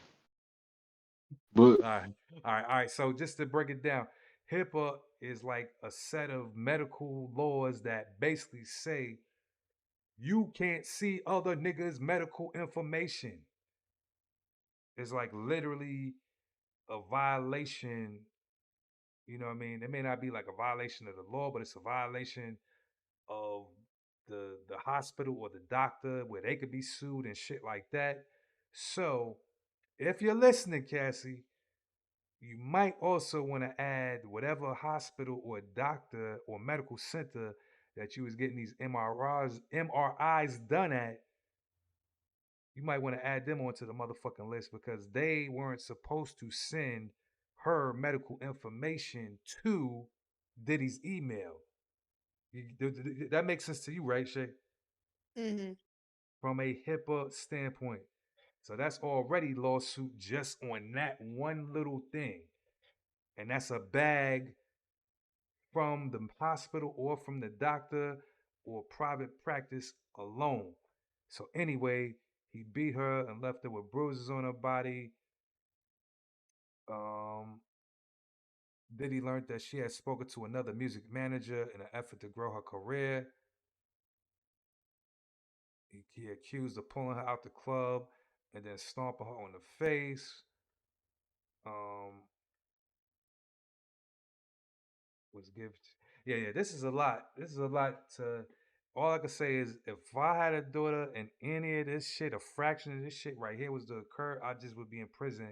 But All right, all right. So just to break it down, HIPAA is like a set of medical laws that basically say you can't see other niggas' medical information. It's like literally a violation. You know what I mean? It may not be like a violation of the law, but it's a violation of the hospital or the doctor where they could be sued and shit like that. So if you're listening, Cassie, you might also want to add whatever hospital or doctor or medical center that you was getting these MRIs done at. You might want to add them onto the motherfucking list because they weren't supposed to send her medical information to Diddy's email. That makes sense to you, right, Shay? Hmm. From a HIPAA standpoint. So that's already lawsuit just on that one little thing. And that's a bag from the hospital or from the doctor or private practice alone. So anyway, he beat her and left her with bruises on her body. Um, Diddy learned that she had spoken to another music manager in an effort to grow her career. He accused of pulling her out the club and then stomping her on the face. Um, was given. Yeah. This is a lot. This is a lot to. All I can say is, if I had a daughter and any of this shit, a fraction of this shit right here was to occur, I just would be in prison.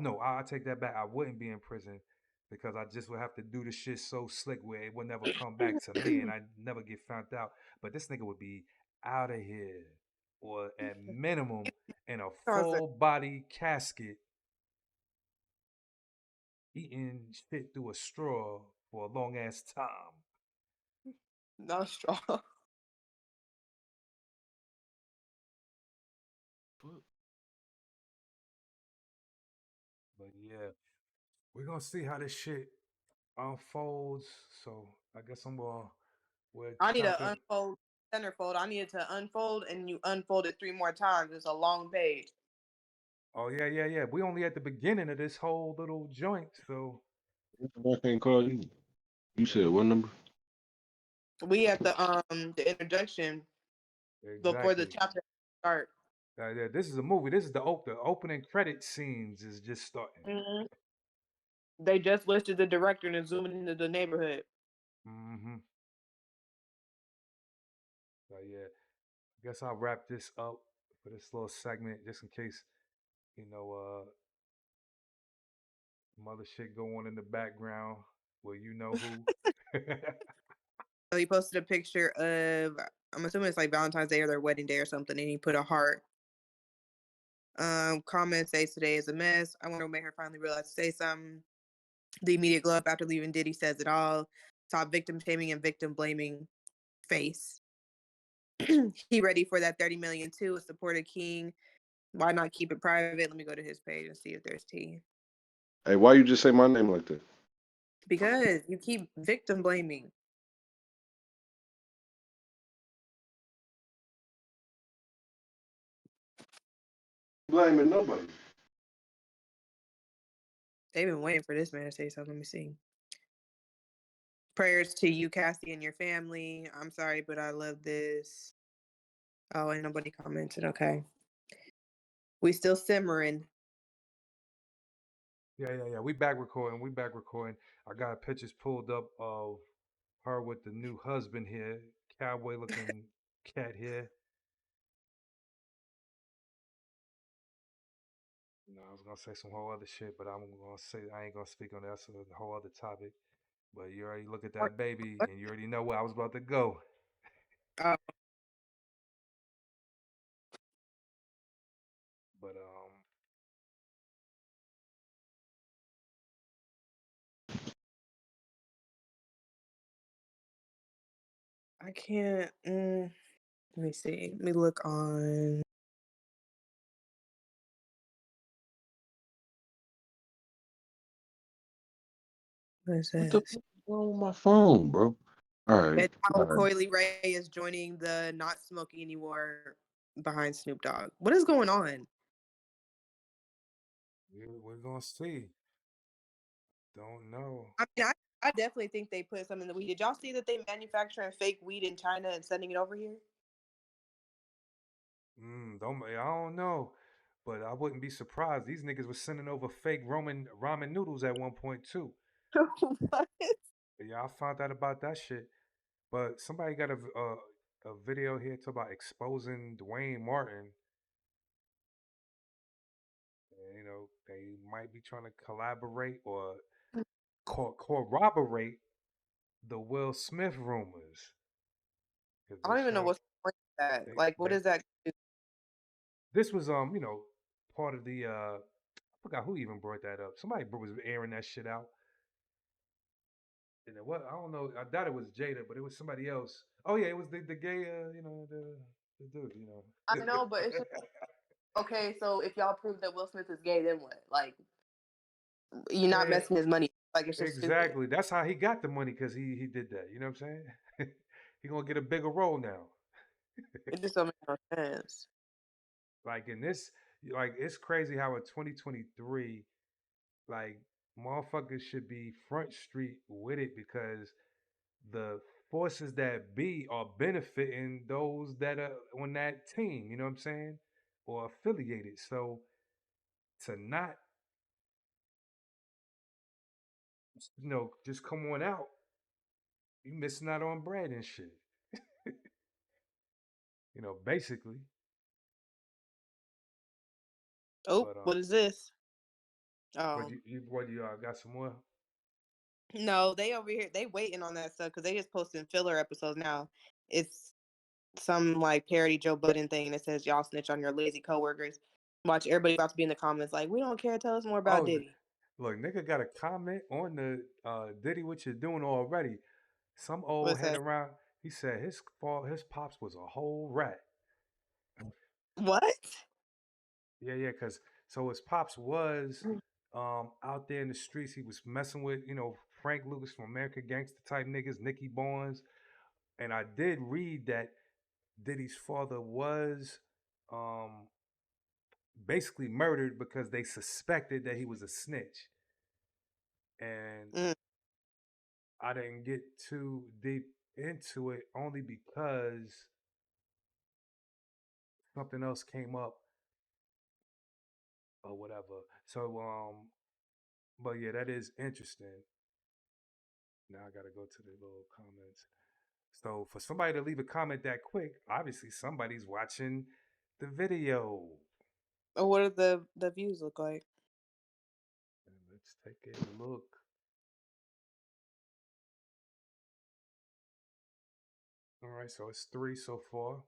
No, I take that back. I wouldn't be in prison because I just would have to do the shit so slick where it would never come back to me and I never get found out. But this nigga would be out of here, or at minimum in a Constant. full body casket, eating shit through a straw for a long ass time. No straw. But yeah, we're gonna see how this shit unfolds. So I guess we'll I need tap to in. unfold centerfold. I need it to unfold and you unfold it 3 more times. It's a long page. Oh yeah. We only at the beginning of this whole little joint, so I can't call you. You yeah, said what number? We at the introduction before the exactly. chapter start. Yeah, this is a movie. This is the opening credit scenes is just starting. Hmm. They just listed the director and is zooming into the neighborhood. Mm-hmm. So yeah, I guess I'll wrap this up for this little segment, just in case you know mother shit go on in the background. Well, you know who. So he posted a picture of, I'm assuming it's like Valentine's Day or their wedding day or something, and he put a heart. Comment says today is a mess. I want to make her finally realize to say something. The immediate glow up after leaving Diddy says it all. Top victim shaming and victim blaming face. He ready for that 30 million too. A supported king. Why not keep it private? Let me go to his page and see if there's tea. Hey, why you just say my name like that? Because you keep victim blaming. Blaming nobody. They've been waiting for this man to say something. Let me see. Prayers to you, Cassie, and your family. I'm sorry, but I love this. Oh, and nobody commented. Okay. We still simmering. Yeah. We back recording. We back recording. I got pictures pulled up of her with the new husband here, cowboy looking cat here. I was gonna say some whole other shit, but I'm gonna say I ain't gonna speak on that. That's a whole other topic. But you already look at that baby, and you already know where I was about to go. Oh, But I can't. Let me see. Let me look on. What is What the this? fuck is wrong with my phone, bro? All right. And All how right. Coily Ray is joining the not smoking anymore behind Snoop Dogg. What is going on? we're gonna see. Don't know. I mean, I definitely think they put some in the weed. Did y'all see that they manufacturing fake weed in China and sending it over here? Don't I don't know, but I wouldn't be surprised. These niggas was sending over fake Roman ramen noodles at one point too. What? Yeah, I found out about that shit. But somebody got a video here talk about exposing Dwayne Martin. And, they might be trying to collaborate or corroborate the Will Smith rumors. Because I they don't even know showed what's the point of that. they Like, what they is that? this was part of the I forgot who even brought that up. Somebody was airing that shit out. And it was, I don't know. I doubt it was Jada, but it was somebody else. Oh yeah, it was the gay, the dude, I know, but it's just okay. So if y'all prove that Will Smith is gay, then what? Like, you're not Man, messing his money. Like, it's just stupid. exactly. That's how he got the money because he did that. You know what I'm saying? He gonna get a bigger role now. It just don't make no sense. Like in this, like it's crazy how in 2023, like motherfuckers should be front street with it because the forces that be are benefiting those that are on that team, you know what I'm saying? Or affiliated. So to not, just come on out, you missing out on bread and shit. Basically. Oh, But what is this? what Oh, you got some more? no, they over here. They waiting on that stuff because they just posting filler episodes now. It's some like parody Joe Budden thing that says y'all snitch on your lazy coworkers. Watch everybody about to be in the comments like, we don't care. Tell us more about Oh, Diddy. look, nigga got a comment on the Diddy what you're doing already. Some old What's head that? around. He said his pops was a whole rat. What? Yeah, cause so his pops was out there in the streets. He was messing with Frank Lucas from American Gangster type niggas, Nicky Barnes, and I did read that Diddy's father was um basically murdered because they suspected that he was a snitch, and Mm. I didn't get too deep into it only because something else came up or whatever. So but yeah, that is interesting. Now I gotta go to the little comments. So for somebody to leave a comment that quick, obviously somebody's watching the video. Or what do the views look like? Let's take a look. All right, so it's 3 so far.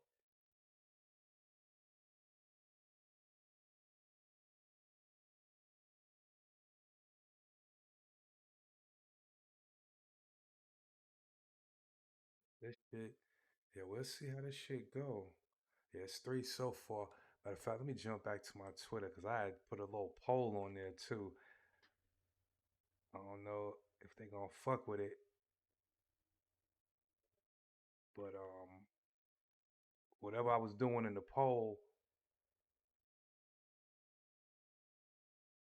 This shit, yeah, we'll see how this shit go. Yeah, it's 3 so far. Matter of fact, let me jump back to my Twitter because I had put a little poll on there too. I don't know if they gonna fuck with it, but whatever I was doing in the poll,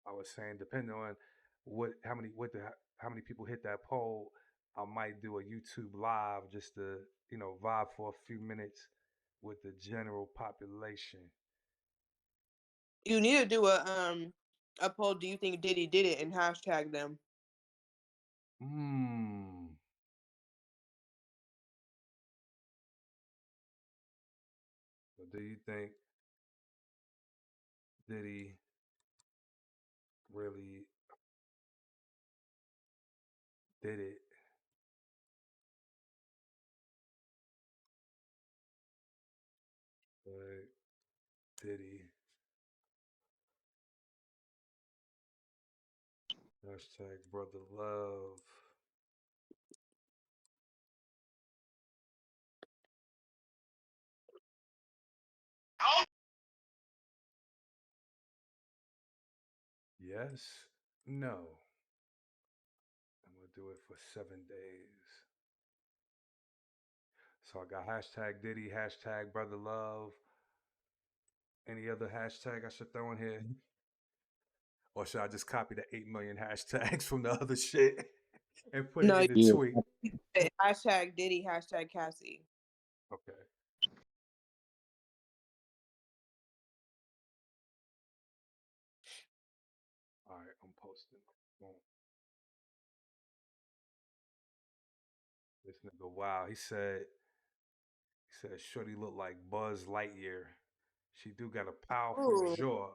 I was saying depending on how many people hit that poll, I might do a YouTube live just to vibe for a few minutes with the general population. You need to do a poll. Do you think Diddy did it and hashtag them? Hmm. So do you think Diddy really did it? But Diddy hashtag brother love. Yes. No. I'm gonna do it for 7 days. So I got hashtag Diddy, hashtag brother love. Any other hashtag I should throw in here? Or should I just copy the 8 million hashtags from the other shit and put it No, in the Yeah. tweet? hashtag Diddy, hashtag Cassie. Okay. All right, I'm posting. Boom. This nigga, wow. He said Shorty look like Buzz Lightyear. She do got a powerful Ooh. jaw.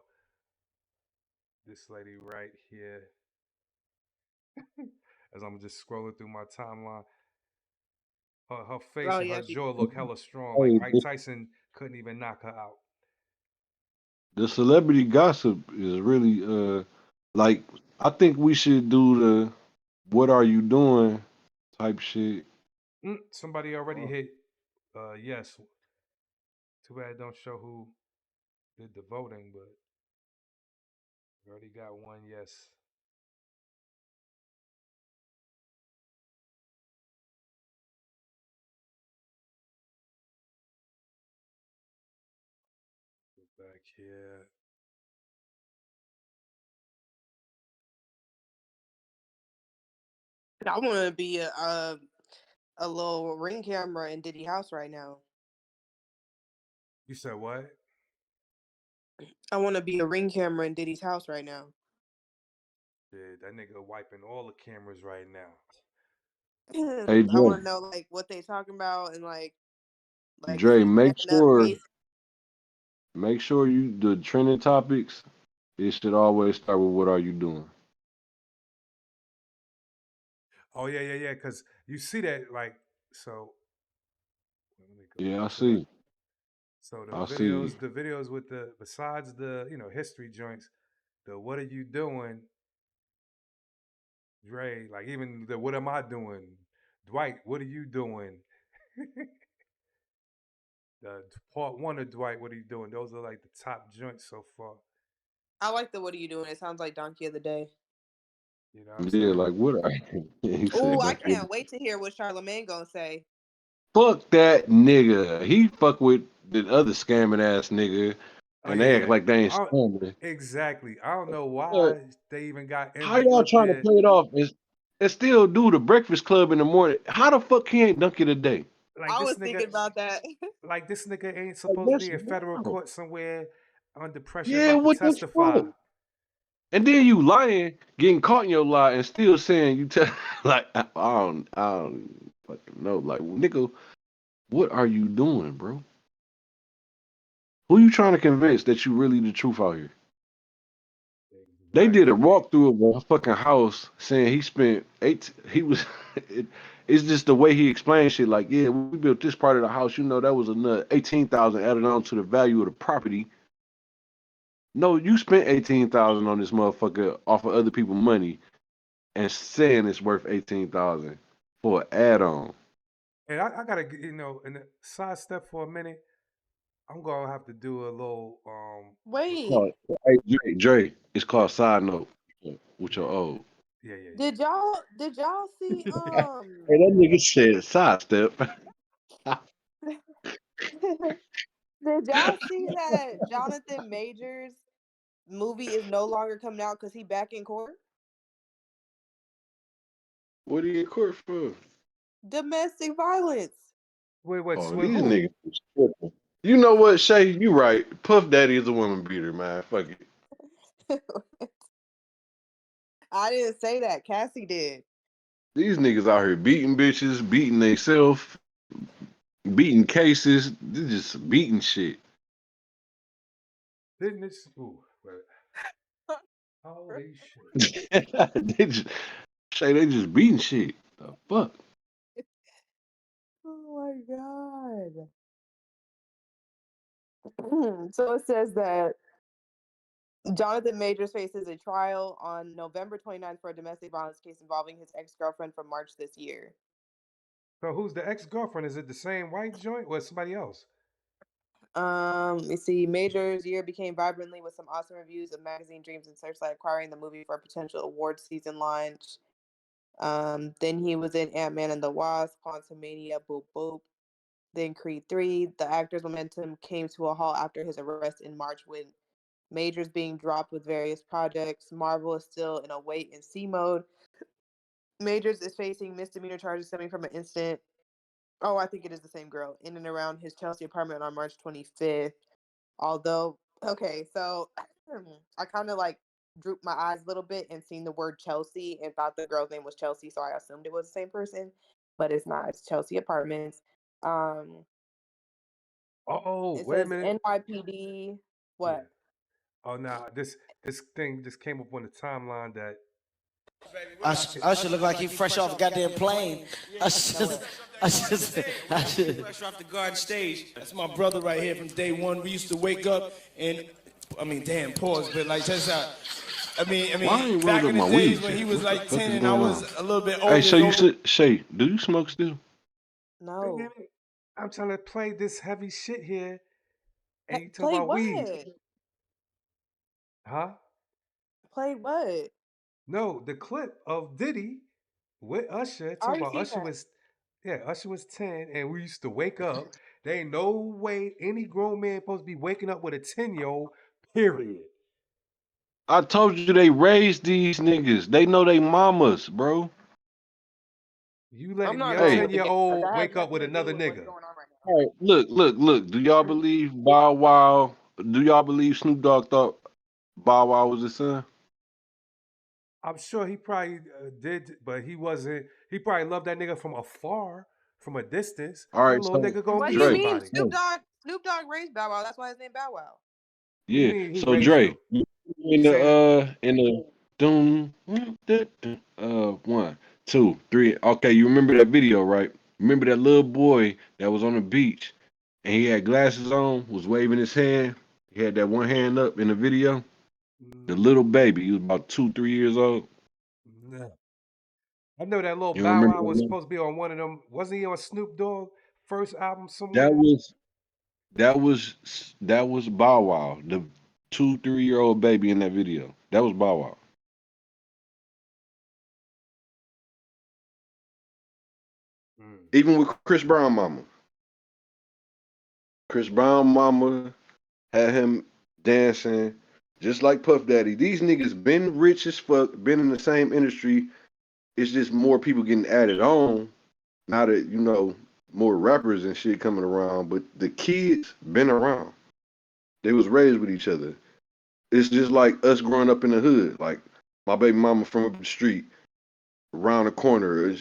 This lady right here. As I'm just scrolling through my timeline. Her face Oh and her yeah. jaw look hella strong. Like Hey, Mike Tyson couldn't even knock her out. the celebrity gossip is really like I think we should do the what are you doing type shit. Somebody already Oh. hit yes. Too bad it don't show who did the voting, but we already got one yes. Go back here. I want to be a little ring camera in Diddy house right now. You said what? I want to be a ring camera in Diddy's house right now. Yeah, that nigga wiping all the cameras right now. Hey I want Dre, to know like what they talking about and like is Dre, he setting up case? make sure you the trending topics. It should always start with what are you doing. Oh yeah. Cause you see that like so. Let me go Yeah, back I to it. see. So I see. the videos with the besides the history joints, the what are you doing, Dre? Like even the what am I doing, Dwight? What are you doing? The part one of Dwight, what are you doing? Those are like the top joints so far. I like the what are you doing? It sounds like Donkey of the Day. You know what I'm Yeah, saying? like what are he Oh, said I that kid. can't wait to hear what Charlamagne gonna say. Fuck that nigga. He fuck with the other scamming ass nigga Oh and they act yeah, like they ain't I, scamming. exactly. I don't know But why they even got how Envy y'all up trying to there. play it off and still do the Breakfast Club in the morning? How the fuck he ain't Donkey today? Like I this was nigga, thinking about that. like this nigga ain't Like supposed to that's be in federal wild. court somewhere under pressure Yeah, about to what the testify. fuck? And then you lying, getting caught in your lie, and still saying you tell like I don't fucking know. Like nigga, what are you doing, bro? Who you trying to convince that you really the truth out here? They did a Exactly. walkthrough of a fucking house saying he spent eight. He was. It, it's just the way he explained shit. Like, yeah, we built this part of the house. You know, that was another 18,000 added on to the value of the property. No, you spent 18,000 on this motherfucker off of other people's money and saying it's worth 18,000 for an add-on. And I gotta, in the sidestep for a minute. I'm gonna have to do a little. It's Wait, called, hey, Dre, it's called Side Note with your old. Yeah, yeah, yeah. did y'all see Hey, that nigga said sidestep. did y'all see that Jonathan Majors movie is no longer coming out because he back in court? What are you in court for? Domestic violence. Wait, wait. Oh, With these who? niggas is tripping. You know what, Shay? You right. Puff Daddy is a woman beater, man. Fuck it. I didn't say that. Cassie did. These niggas out here beating bitches, beating themselves, beating cases. They just beating shit. Didn't this? Ooh, wait. Holy shit! They just Shay, they just beating shit. The fuck? Oh my god. So it says that Jonathan Majors faces a trial on November 29th for a domestic violence case involving his ex-girlfriend from March this year. So who's the ex-girlfriend? Is it the same white joint or somebody else? You see, Major's year became vibrantly with some awesome reviews of magazine Dreams and Searchlight acquiring the movie for a potential award season launch. Then he was in Ant-Man and the Wasp, Quantumania, Boop Boop. Then Creed 3. The actor's momentum came to a halt after his arrest in March when Majors being dropped with various projects. Marvel is still in a wait and see mode. Majors is facing misdemeanor charges stemming from an incident. Oh, I think it is the same girl in and around his Chelsea apartment on March 25th. Although, okay, so I kind of like drooped my eyes a little bit and seen the word Chelsea and thought the girl's name was Chelsea, so I assumed it was the same person, but it's not. It's Chelsea Apartments. Um, Oh, it wait a says minute. NYPD. Yeah. What? Oh, now this thing just came up on the timeline that I should look like he fresh off a goddamn plane. I should, I should. Fresh off the garden stage. That's my brother right here from day one. We used to wake up and, I mean, damn, pause, but like, just Why I ain't back rolled up in the my days weed when he yet? was What the like fuck 10 is and I going on? was a little bit Hey, older. Shay, do you smoke still? nigga, No. I'm trying to play this heavy shit here, and you talk Play about weed, what? huh? Play what? No, the clip of Diddy with Usher. I Talk already about seen Usher that. was, yeah, Usher was 10, and we used to wake up. There ain't no way any grown man supposed to be waking up with a 10-year-old. Period. I told you they raised these niggas. They know they mamas, bro. You I'm letting not your gonna Hey, hold it against that. 10-year-old That has wake up nothing with to do another with what's nigga. going on right all right, look. Do y'all now. believe Bow Wow? Do y'all believe Snoop Dogg thought Bow Wow was his son? I'm sure he probably did, but he wasn't. He probably loved that nigga from afar, from a distance. All That right, little so nigga gonna What do be you Dre, mean? somebody. Snoop Dogg raised Bow Wow. That's why his name Bow Wow. What do you yeah. mean he So raised Dre, him? in You saying the doom, one, two, three. Okay, you remember that video, right? Remember that little boy that was on the beach and he had glasses on, was waving his hand. He had that one hand up in the video. The mm, little baby, he was about 2, 3 years old. no? I know that little You don't Bow remember Wow was that? supposed to be on one of them. Wasn't he on Snoop Dogg first album That somewhere? was that was Bow Wow, the 2, 3 year old baby in that video. That was Bow Wow. Mm. Even with Chris Brown mama. Chris Brown mama had him dancing just like Puff Daddy. These niggas been rich as fuck, been in the same industry. It's just more people getting added on. Now that, more rappers and shit coming around, but the kids been around. They was raised with each other. It's just like us growing up in the hood. Like my baby mama from up the street, around the corner.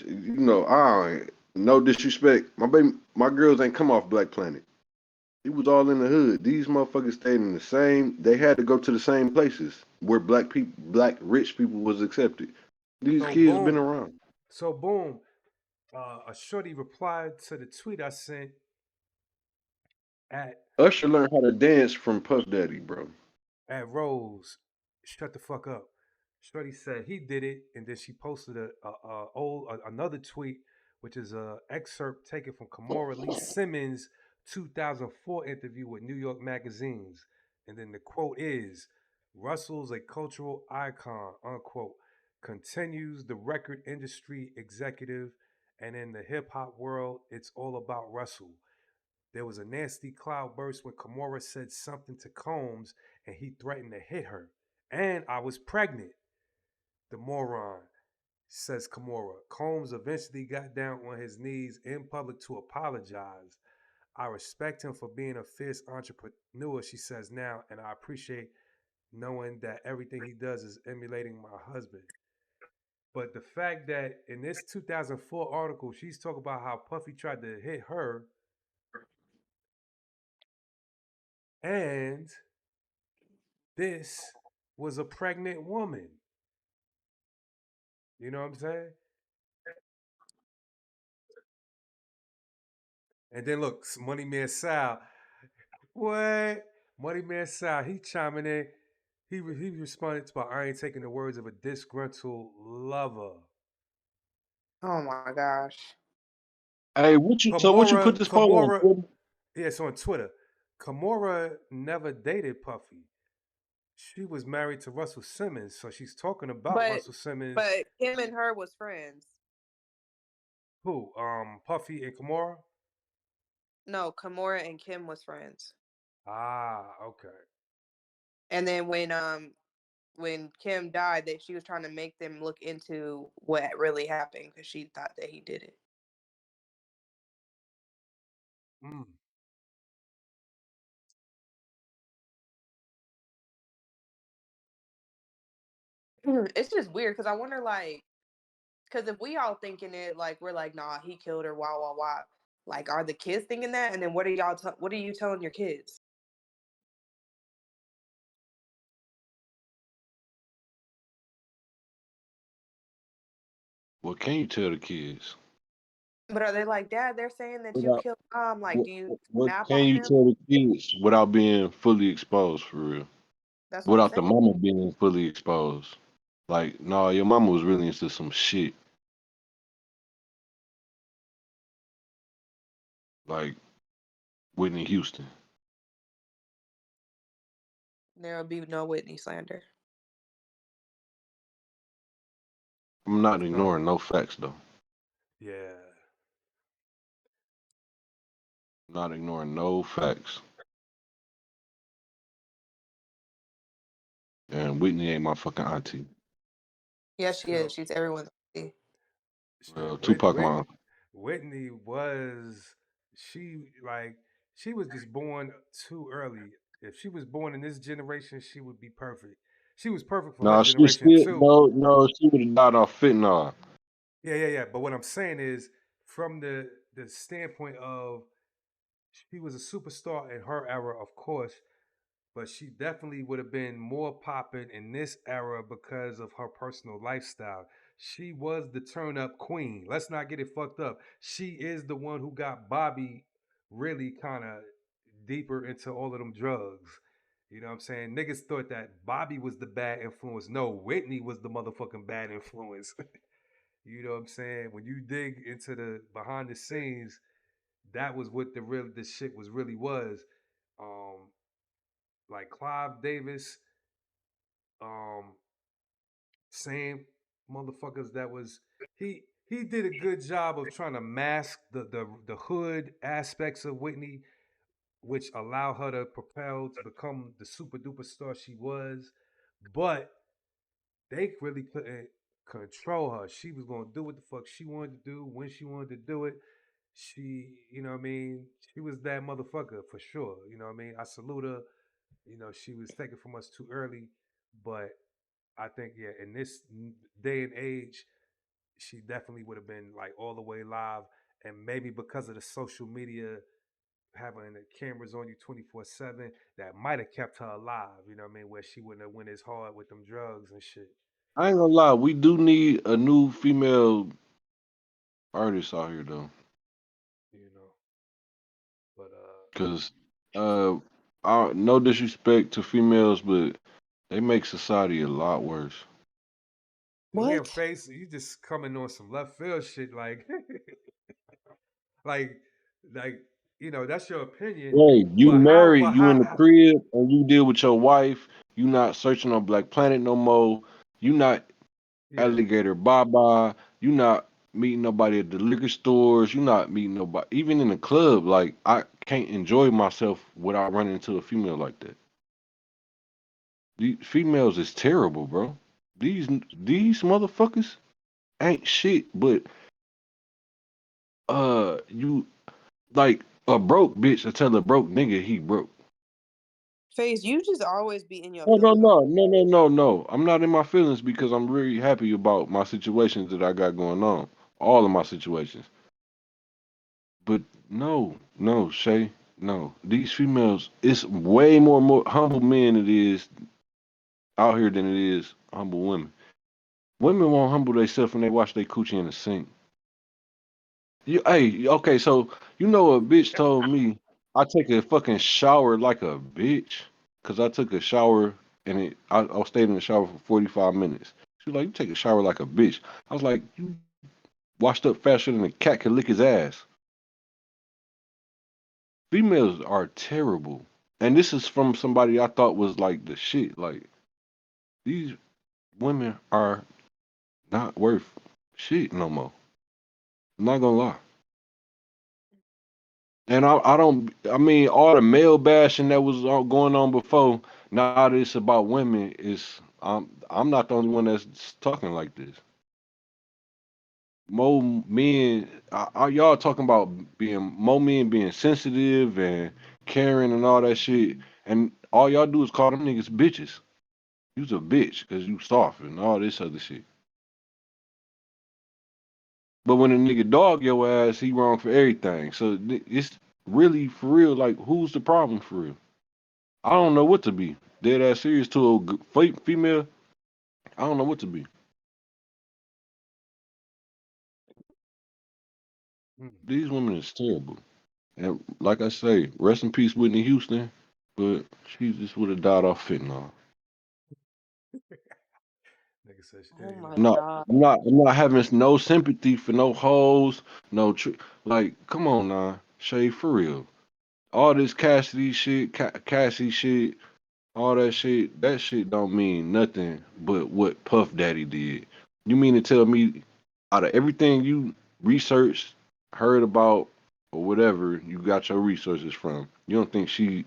I no disrespect. My girls ain't come off Black Planet. It was all in the hood. These motherfuckers stayed in the same. They had to go to the same places where black people, black rich people was accepted. These So kids been boom. around. So boom. A shorty replied to the tweet I sent at Usher learned how to dance from Puff Daddy, bro. Rose. Shut the fuck up. Shorty said he did it, and then she posted another tweet, which is a excerpt taken from Kamora Lee Simmons' 2004 interview with New York magazines, and then the quote is, "Russell's a cultural icon," unquote. Continues the record industry executive, and in the hip hop world, it's all about Russell. There was a nasty cloudburst when Kimura said something to Combs and he threatened to hit her. And I was pregnant. The moron, says Kimura. Combs eventually got down on his knees in public to apologize. I respect him for being a fierce entrepreneur, she says now, and I appreciate knowing that everything he does is emulating my husband. But the fact that in this 2004 article, she's talking about how Puffy tried to hit her and this was a pregnant woman. You know what I'm saying? And then look, Money Man Sal. What? Money Man Sal, he chiming in. He responded to, I ain't taking the words of a disgruntled lover. Oh my gosh. Hey, what you put this poll on Kamora, Twitter? yeah, it's on Twitter. Kamora never dated Puffy. She was married to Russell Simmons, so she's talking about But Russell Simmons. but him and her was friends. Who? Puffy and Kamora? No, Kimura and Kim was friends. Ah, okay. And then when Kim died, that she was trying to make them look into what really happened because she thought that he did it. Mm. It's just weird because I wonder, like, because if we all thinking it, like, we're like, nah, he killed her, wah wah wah. Like, are the kids thinking that? And then what are y'all? What are you telling your kids? What can you tell the kids? But are they like, Dad? They're saying that you Without, killed mom. Like, what, do you what snap can on you them? tell the kids without being fully exposed for real? That's what I'm Without the saying. mama being fully exposed. Like, no, your mama was really into some shit. Like Whitney Houston. There'll be no Whitney slander. I'm not So, ignoring no facts though. yeah. I'm not ignoring no facts. And Whitney ain't my fucking auntie. Yes, she is. So, She's everyone's. auntie. Well, shit, Tupac my uncle. Whitney was she like she was just born too early. If she was born in this generation, she would be perfect. She was perfect for her No, she generation still too. no, she would have died off fentanyl. Yeah. But what I'm saying is, from the standpoint of she was a superstar in her era, of course, but she definitely would have been more popping in this era because of her personal lifestyle. She was the turn up queen. Let's not get it fucked up. She is the one who got Bobby really kind of deeper into all of them drugs. You know what I'm saying? Niggas thought that Bobby was the bad influence. No, Whitney was the motherfucking bad influence. You know what I'm saying? When you dig into the behind the scenes, that was what the shit was really was. Um, like Clive Davis, um, same motherfuckers that was he did a good job of trying to mask the hood aspects of Whitney, which allowed her to propel to become the super duper star she was. But they really couldn't control her. She was gonna do what the fuck she wanted to do when she wanted to do it. She, you know what I mean? She was that motherfucker for sure. You know what I mean? I salute her. You know, she was taken from us too early, but I think yeah, in this day and age, she definitely would have been like all the way live, and maybe because of the social media having the cameras on you 24/7 that might have kept her alive. You know what I mean? Where she wouldn't have went as hard with them drugs and shit. I ain't gonna lie, we do need a new female artist out here though, You know, but cause uh, no disrespect to females, but they make society a lot worse. damn, What? face, you just coming on some left field shit, like, like, like, that's your opinion. Hey, you But how? married, But you in the how? crib, and you deal with your wife. You not searching on Black Planet no more. You not Yeah, alligator baba. You not meeting nobody at the liquor stores. You not meeting nobody even in the club. Like I can't enjoy myself without running into a female like that. These females is terrible, bro. These motherfuckers ain't shit, but you like a broke bitch to tell a broke nigga he broke. Face, you just always be in your No, no, feelings. no, no, no, no, no. I'm not in my feelings because I'm really happy about my situations that I got going on. All of my situations. But no, no, Shay, no. These females, it's way more humble men it is out here than it is humble women. Women won't humble themselves when they wash their coochie in the sink. Hey, okay, so you know a bitch told me I take a fucking shower like a bitch because I took a shower and I stayed in the shower for 45 minutes. She was like, you take a shower like a bitch. I was like, you washed up faster than a cat could lick his ass. Females are terrible. And this is from somebody I thought was like the shit. Like, these women are not worth shit no more. I'm not gonna lie. And I don't. I mean, all the male bashing that was going on before. Now that it's about women, is I'm not the only one that's talking like this. More men, are y'all talking about being more men being sensitive and caring and all that shit, and all y'all do is call them niggas bitches. You's a bitch because you soft and all this other shit. But when a nigga dog your ass, he wrong for everything. So it's really for real. Like, who's the problem for real? I don't know what to be. Dead ass serious to a female. I don't know what to be. mm. These women is terrible. And like I say, rest in peace, Whitney Houston. But she just would have died off fentanyl. Nigga said, Oh my I'm not. god. I'm not having no sympathy for no hoes. No, like, come on now, Shay, for real. All this Cassidy shit, Cassie shit, all that shit don't mean nothing but what Puff Daddy did. You mean to tell me out of everything you researched, heard about, or whatever you got your resources from, you don't think you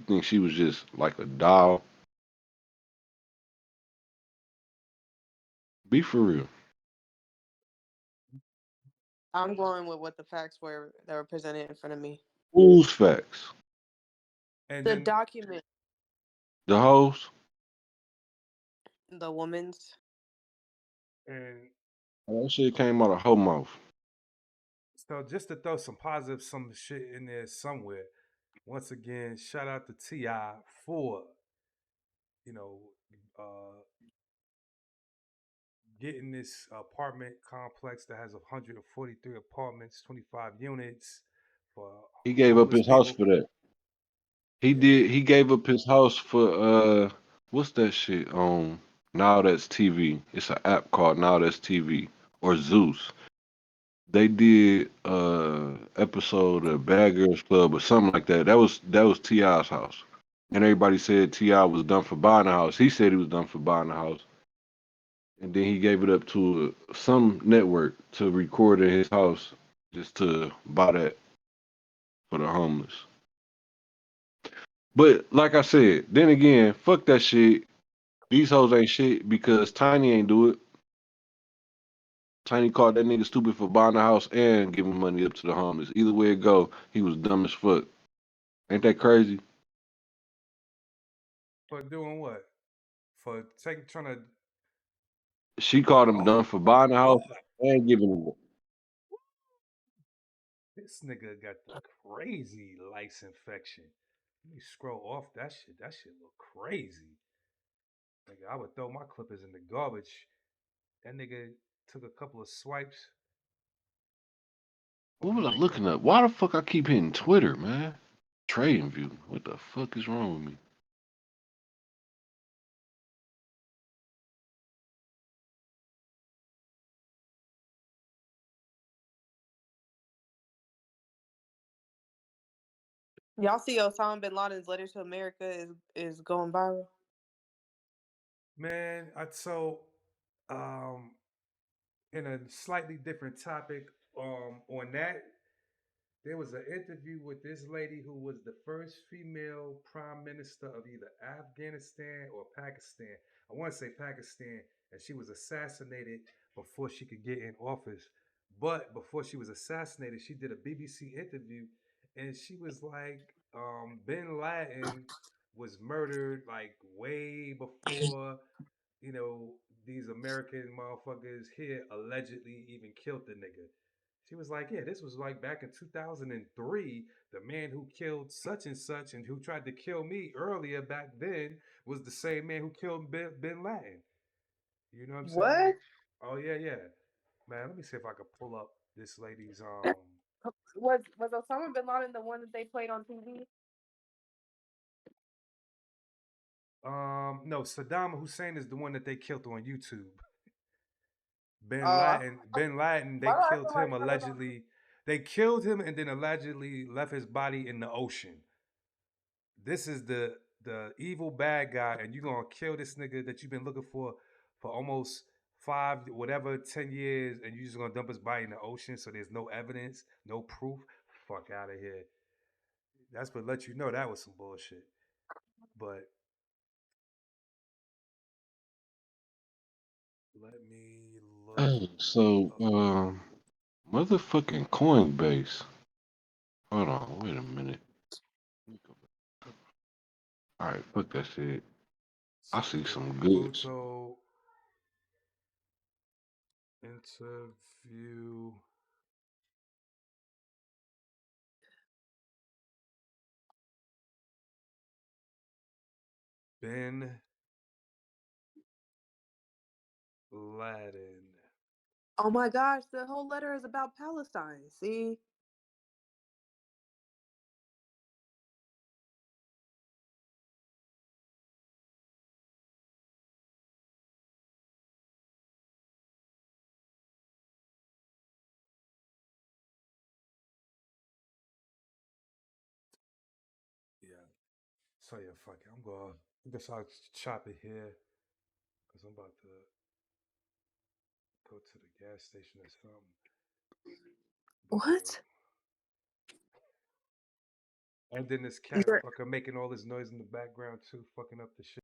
think she was just like a doll? Be for real. I'm going with what the facts were that were presented in front of me. Who's facts? and The then document, The hoes? the woman's. and That shit came out of her mouth. so just to throw some shit in there somewhere. Once again, shout out to Ti for you know uh, getting this apartment complex that has 143 apartments, 25 units for He gave up homeless his house people. for that. He Yeah, did. He gave up his house for what's that shit? Now That's TV. It's an app called Now That's TV or Zeus. They did episode of Bad Girls Club or something like that. That was Ti's house, and everybody said Ti was done for buying a house. He said he was done for buying a house, and then he gave it up to some network to record in his house just to buy that for the homeless. But like I said, then again, fuck that shit. These hoes ain't shit because Tiny ain't do it. Tiny called that nigga stupid for buying a house and giving money up to the homeless. Either way it go, he was dumb as fuck. Ain't that crazy? for doing what? For trying to. She called him Oh dumb for my buying a house god! and giving him. This nigga got the crazy lice infection. Let me scroll off that shit. That shit look crazy. Nigga, I would throw my clippers in the garbage. That nigga took a couple of swipes. What Fucking was I nigga. looking up? Why the fuck I keep hitting Twitter, man? Trading View. What the fuck is wrong with me? Y'all see Osama bin Laden's letter to America is going viral. Man, um in a slightly different topic, on that, there was an interview with this lady who was the first female prime minister of either Afghanistan or Pakistan. I want to say Pakistan, and she was assassinated before she could get in office. But before she was assassinated, she did a BBC interview, and she was like, Bin Laden was murdered like way before, you know, these American motherfuckers here allegedly even killed the nigga. She was like, yeah, this was like back in 2003. The man who killed such and such and who tried to kill me earlier back then was the same man who killed Bin Laden. You know what I'm saying? What? Oh, yeah, yeah. Man, let me see if I can pull up this lady's Was Osama bin Laden the one that they played on TV? no, Saddam Hussein is the one that they killed on YouTube. Uh, Bin Laden, they why do I killed feel him like some of them? allegedly. They killed him and then allegedly left his body in the ocean. This is the evil bad guy, and you're gonna kill this nigga that you've been looking for almost 10 years, and you just gonna dump his body in the ocean so there's no evidence, no proof. Fuck out of here. That's what let you know that was some bullshit. But let me look So, up. motherfucking Coinbase. Hold on, wait a minute. All right, fuck that shit. I So see the some good shit. Pluto interview. Bin Laden. Oh my gosh, the whole letter is about Palestine. See? Yeah. So yeah, fuck it. I guess I'll chop it here because I'm about to go to the gas station or something. But What? and then this cat You're fucker making all this noise in the background too, fucking up the shit.